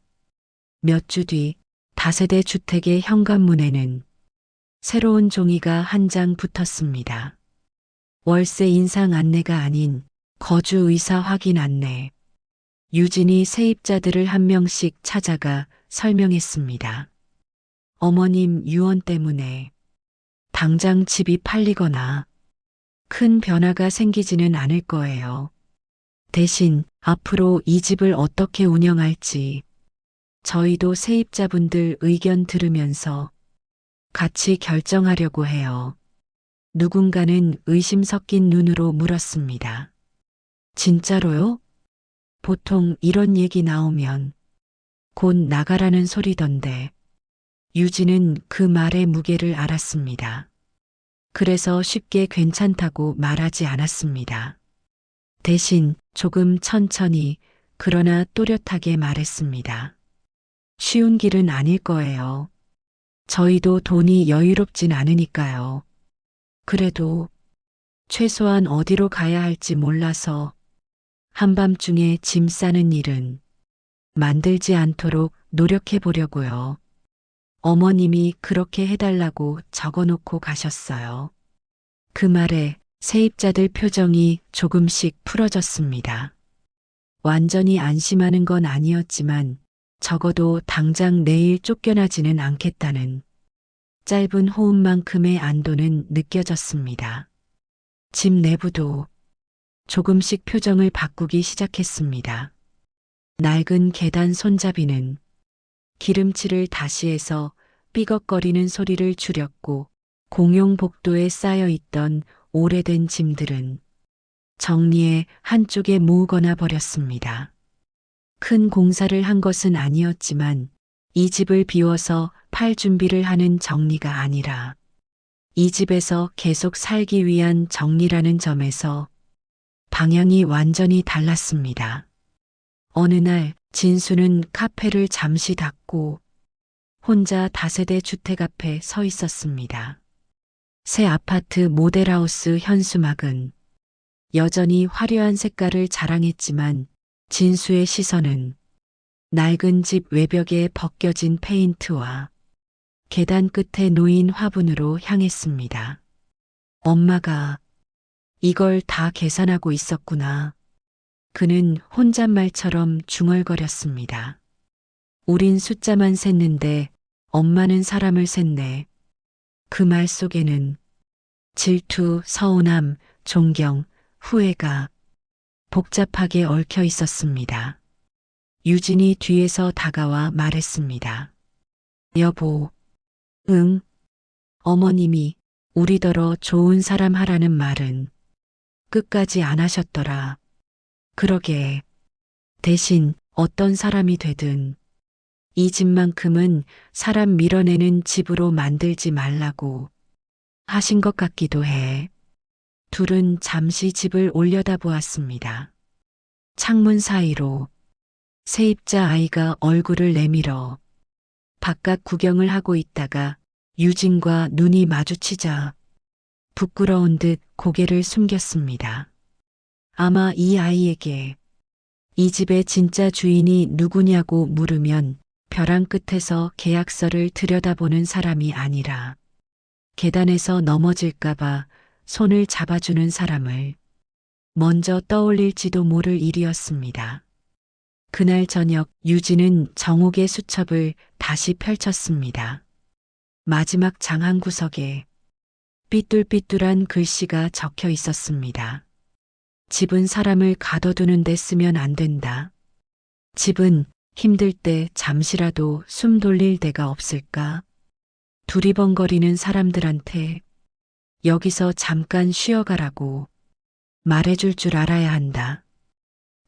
몇 주 뒤 다세대 주택의 현관문에는 새로운 종이가 한 장 붙었습니다. 월세 인상 안내가 아닌 거주 의사 확인 안내. 유진이 세입자들을 한 명씩 찾아가 설명했습니다. 어머님 유언 때문에 당장 집이 팔리거나 큰 변화가 생기지는 않을 거예요. 대신 앞으로 이 집을 어떻게 운영할지 저희도 세입자분들 의견 들으면서 같이 결정하려고 해요. 누군가는 의심 섞인 눈으로 물었습니다. 진짜로요? 보통 이런 얘기 나오면 곧 나가라는 소리던데. 유진은 그 말의 무게를 알았습니다. 그래서 쉽게 괜찮다고 말하지 않았습니다. 대신 조금 천천히 그러나 또렷하게 말했습니다. 쉬운 길은 아닐 거예요. 저희도 돈이 여유롭진 않으니까요. 그래도 최소한 어디로 가야 할지 몰라서 한밤중에 짐 싸는 일은 만들지 않도록 노력해 보려고요. 어머님이 그렇게 해달라고 적어놓고 가셨어요. 그 말에 세입자들 표정이 조금씩 풀어졌습니다. 완전히 안심하는 건 아니었지만 적어도 당장 내일 쫓겨나지는 않겠다는 짧은 호흡만큼의 안도는 느껴졌습니다. 집 내부도 조금씩 표정을 바꾸기 시작했습니다. 낡은 계단 손잡이는 기름칠을 다시 해서 삐걱거리는 소리를 줄였고 공용 복도에 쌓여 있던 오래된 짐들은 정리해 한쪽에 모으거나 버렸습니다. 큰 공사를 한 것은 아니었지만 이 집을 비워서 팔 준비를 하는 정리가 아니라 이 집에서 계속 살기 위한 정리라는 점에서 방향이 완전히 달랐습니다. 어느 날 진수는 카페를 잠시 닫고 혼자 다세대 주택 앞에 서 있었습니다. 새 아파트 모델하우스 현수막은 여전히 화려한 색깔을 자랑했지만 진수의 시선은 낡은 집 외벽에 벗겨진 페인트와 계단 끝에 놓인 화분으로 향했습니다. 엄마가 이걸 다 계산하고 있었구나. 그는 혼잣말처럼 중얼거렸습니다. 우린 숫자만 셌는데 엄마는 사람을 셌네. 그 말 속에는 질투, 서운함, 존경, 후회가 복잡하게 얽혀 있었습니다. 유진이 뒤에서 다가와 말했습니다. 여보, 응. 어머님이 우리더러 좋은 사람 하라는 말은 끝까지 안 하셨더라. 그러게. 대신 어떤 사람이 되든 이 집만큼은 사람 밀어내는 집으로 만들지 말라고 하신 것 같기도 해. 둘은 잠시 집을 올려다보았습니다. 창문 사이로 세입자 아이가 얼굴을 내밀어 바깥 구경을 하고 있다가 유진과 눈이 마주치자 부끄러운 듯 고개를 숨겼습니다. 아마 이 아이에게 이 집의 진짜 주인이 누구냐고 물으면 벼랑 끝에서 계약서를 들여다보는 사람이 아니라 계단에서 넘어질까봐 손을 잡아주는 사람을 먼저 떠올릴지도 모를 일이었습니다. 그날 저녁 유진은 정옥의 수첩을 다시 펼쳤습니다. 마지막 장 한 구석에 삐뚤삐뚤한 글씨가 적혀 있었습니다. 집은 사람을 가둬두는 데 쓰면 안 된다. 집은 힘들 때 잠시라도 숨 돌릴 데가 없을까? 두리번거리는 사람들한테 여기서 잠깐 쉬어가라고 말해줄 줄 알아야 한다.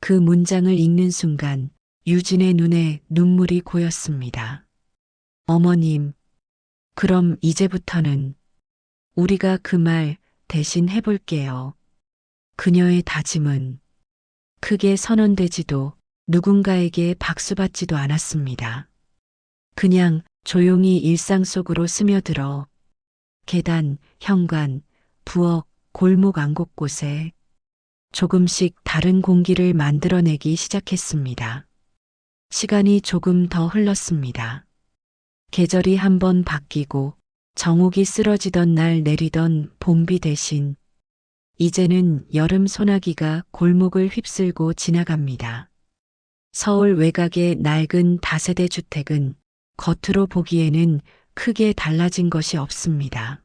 그 문장을 읽는 순간 유진의 눈에 눈물이 고였습니다. 어머님, 그럼 이제부터는 우리가 그 말 대신 해볼게요. 그녀의 다짐은 크게 선언되지도 누군가에게 박수받지도 않았습니다. 그냥 조용히 일상 속으로 스며들어 계단, 현관, 부엌, 골목 안 곳곳에 조금씩 다른 공기를 만들어내기 시작했습니다. 시간이 조금 더 흘렀습니다. 계절이 한번 바뀌고 정옥이 쓰러지던 날 내리던 봄비 대신 이제는 여름 소나기가 골목을 휩쓸고 지나갑니다. 서울 외곽의 낡은 다세대 주택은 겉으로 보기에는 크게 달라진 것이 없습니다.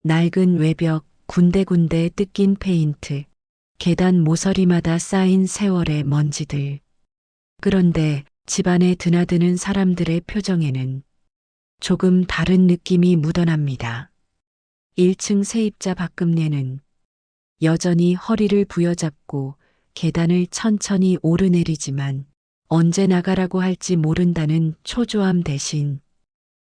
낡은 외벽, 군데군데 뜯긴 페인트, 계단 모서리마다 쌓인 세월의 먼지들. 그런데 집안에 드나드는 사람들의 표정에는 조금 다른 느낌이 묻어납니다. 1층 세입자 박금래는 여전히 허리를 부여잡고 계단을 천천히 오르내리지만 언제 나가라고 할지 모른다는 초조함 대신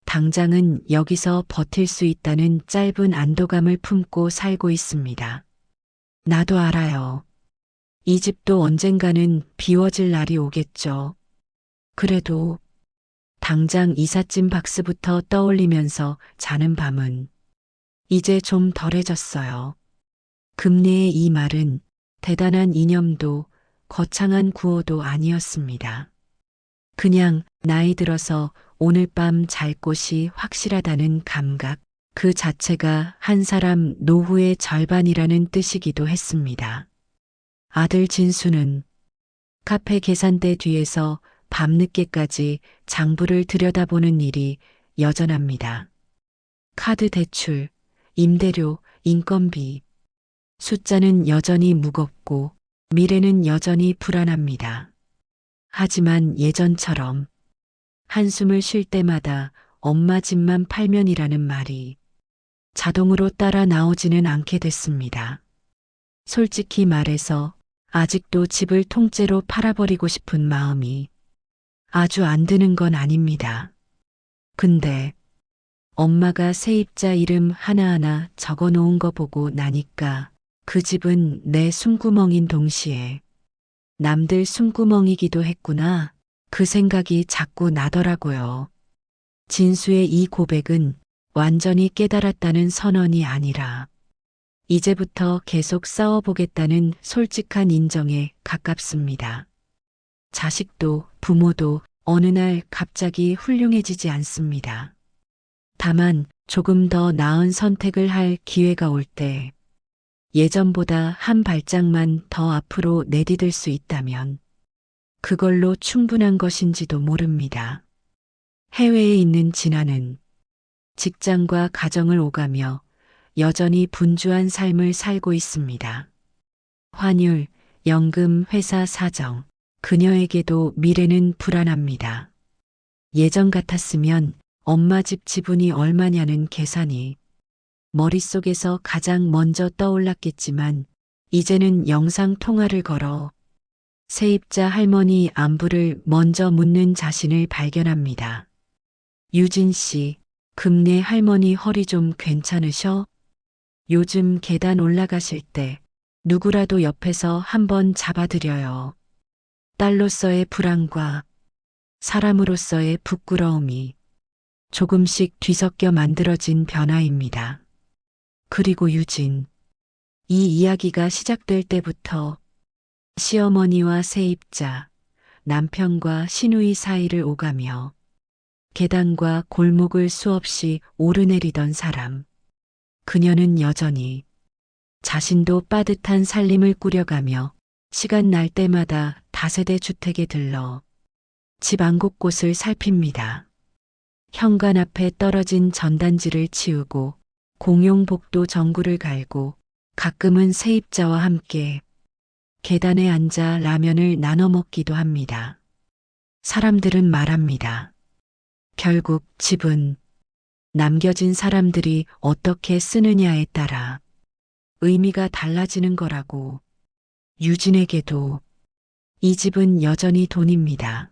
당장은 여기서 버틸 수 있다는 짧은 안도감을 품고 살고 있습니다. 나도 알아요. 이 집도 언젠가는 비워질 날이 오겠죠. 그래도 당장 이삿짐 박스부터 떠올리면서 자는 밤은 이제 좀 덜해졌어요. 금리의 이 말은 대단한 이념도 거창한 구호도 아니었습니다. 그냥 나이 들어서 오늘 밤 잘 곳이 확실하다는 감각, 그 자체가 한 사람 노후의 절반이라는 뜻이기도 했습니다. 아들 진수는 카페 계산대 뒤에서 밤늦게까지 장부를 들여다보는 일이 여전합니다. 카드 대출, 임대료, 인건비. 숫자는 여전히 무겁고 미래는 여전히 불안합니다. 하지만 예전처럼 한숨을 쉴 때마다 엄마 집만 팔면이라는 말이 자동으로 따라 나오지는 않게 됐습니다. 솔직히 말해서 아직도 집을 통째로 팔아버리고 싶은 마음이 아주 안 드는 건 아닙니다. 근데 엄마가 세입자 이름 하나하나 적어 놓은 거 보고 나니까 그 집은 내 숨구멍인 동시에 남들 숨구멍이기도 했구나. 그 생각이 자꾸 나더라고요. 진수의 이 고백은 완전히 깨달았다는 선언이 아니라 이제부터 계속 싸워보겠다는 솔직한 인정에 가깝습니다. 자식도 부모도 어느 날 갑자기 훌륭해지지 않습니다. 다만 조금 더 나은 선택을 할 기회가 올 때 예전보다 한 발짝만 더 앞으로 내디딜 수 있다면 그걸로 충분한 것인지도 모릅니다. 해외에 있는 진아는 직장과 가정을 오가며 여전히 분주한 삶을 살고 있습니다. 환율, 연금, 회사 사정, 그녀에게도 미래는 불안합니다. 예전 같았으면 엄마 집 지분이 얼마냐는 계산이 머릿속에서 가장 먼저 떠올랐겠지만 이제는 영상 통화를 걸어 세입자 할머니 안부를 먼저 묻는 자신을 발견합니다. 유진 씨, 금내 할머니 허리 좀 괜찮으셔? 요즘 계단 올라가실 때 누구라도 옆에서 한번 잡아드려요. 딸로서의 불안과 사람으로서의 부끄러움이 조금씩 뒤섞여 만들어진 변화입니다. 그리고 유진, 이 이야기가 시작될 때부터 시어머니와 세입자, 남편과 시누이 사이를 오가며 계단과 골목을 수없이 오르내리던 사람. 그녀는 여전히 자신도 빠듯한 살림을 꾸려가며 시간 날 때마다 다세대 주택에 들러 집 안 곳곳을 살핍니다. 현관 앞에 떨어진 전단지를 치우고 공용 복도 전구를 갈고 가끔은 세입자와 함께 계단에 앉아 라면을 나눠 먹기도 합니다. 사람들은 말합니다. 결국 집은 남겨진 사람들이 어떻게 쓰느냐에 따라 의미가 달라지는 거라고. 유진에게도 이 집은 여전히 돈입니다.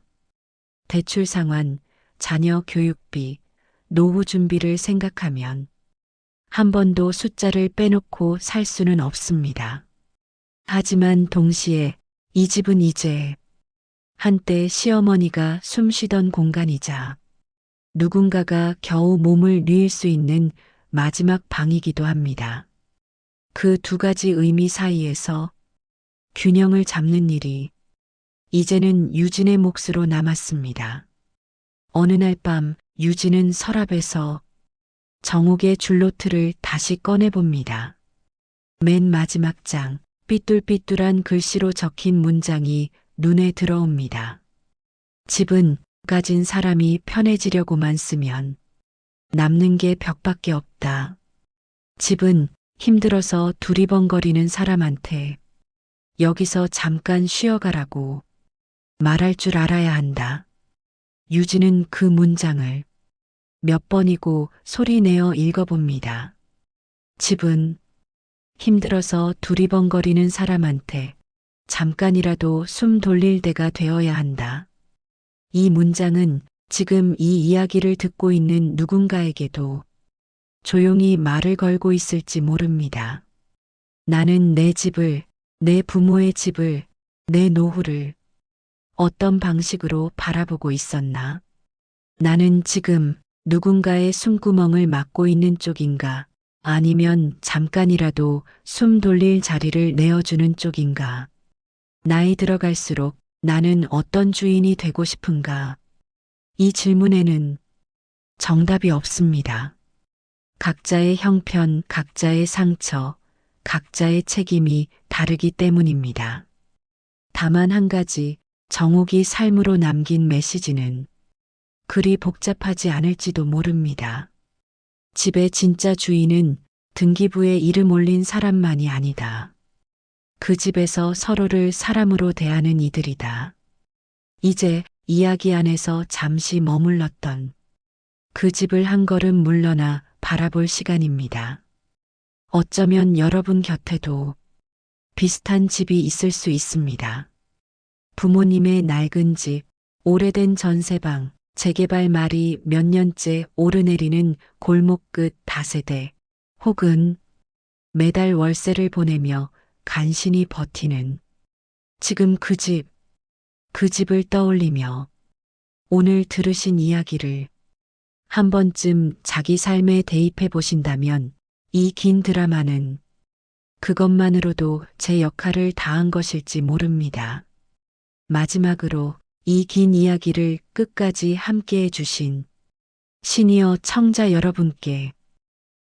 대출 상환, 자녀 교육비, 노후 준비를 생각하면 한 번도 숫자를 빼놓고 살 수는 없습니다. 하지만 동시에 이 집은 이제 한때 시어머니가 숨쉬던 공간이자 누군가가 겨우 몸을 뉘을 수 있는 마지막 방이기도 합니다. 그 두 가지 의미 사이에서 균형을 잡는 일이 이제는 유진의 몫으로 남았습니다. 어느 날 밤 유진은 서랍에서 정옥의 줄노트를 다시 꺼내봅니다. 맨 마지막 장, 삐뚤삐뚤한 글씨로 적힌 문장이 눈에 들어옵니다. 집은 가진 사람이 편해지려고만 쓰면 남는 게 벽밖에 없다. 집은 힘들어서 두리번거리는 사람한테 여기서 잠깐 쉬어가라고 말할 줄 알아야 한다. 유진은 그 문장을 몇 번이고 소리내어 읽어봅니다. 집은 힘들어서 두리번거리는 사람한테 잠깐이라도 숨 돌릴 때가 되어야 한다. 이 문장은 지금 이 이야기를 듣고 있는 누군가에게도 조용히 말을 걸고 있을지 모릅니다. 나는 내 집을, 내 부모의 집을, 내 노후를 어떤 방식으로 바라보고 있었나? 나는 지금 누군가의 숨구멍을 막고 있는 쪽인가? 아니면 잠깐이라도 숨 돌릴 자리를 내어주는 쪽인가? 나이 들어갈수록 나는 어떤 주인이 되고 싶은가? 이 질문에는 정답이 없습니다. 각자의 형편, 각자의 상처, 각자의 책임이 다르기 때문입니다. 다만 한 가지, 정옥이 삶으로 남긴 메시지는 그리 복잡하지 않을지도 모릅니다. 집의 진짜 주인은 등기부에 이름 올린 사람만이 아니다. 그 집에서 서로를 사람으로 대하는 이들이다. 이제 이야기 안에서 잠시 머물렀던 그 집을 한 걸음 물러나 바라볼 시간입니다. 어쩌면 여러분 곁에도 비슷한 집이 있을 수 있습니다. 부모님의 낡은 집, 오래된 전세방, 재개발 말이 몇 년째 오르내리는 골목 끝 다세대, 혹은 매달 월세를 보내며 간신히 버티는 지금 그 집을 떠올리며 오늘 들으신 이야기를 한 번쯤 자기 삶에 대입해 보신다면 이 긴 드라마는 그것만으로도 제 역할을 다한 것일지 모릅니다. 마지막으로 이 긴 이야기를 끝까지 함께 해주신 시니어 청자 여러분께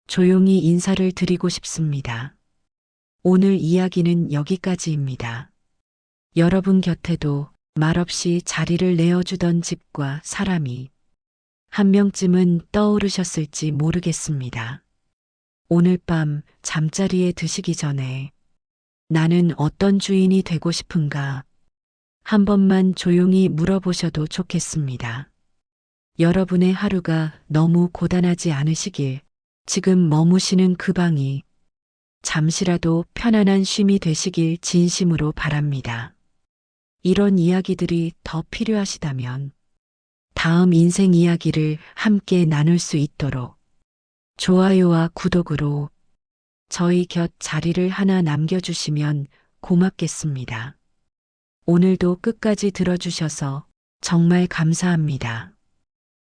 조용히 인사를 드리고 싶습니다. 오늘 이야기는 여기까지입니다. 여러분 곁에도 말없이 자리를 내어주던 집과 사람이 한 명쯤은 떠오르셨을지 모르겠습니다. 오늘 밤 잠자리에 드시기 전에 나는 어떤 주인이 되고 싶은가 한 번만 조용히 물어보셔도 좋겠습니다. 여러분의 하루가 너무 고단하지 않으시길 지금 머무시는 그 방이 잠시라도 편안한 쉼이 되시길 진심으로 바랍니다. 이런 이야기들이 더 필요하시다면 다음 인생 이야기를 함께 나눌 수 있도록 좋아요와 구독으로 저희 곁 자리를 하나 남겨주시면 고맙겠습니다. 오늘도 끝까지 들어주셔서 정말 감사합니다.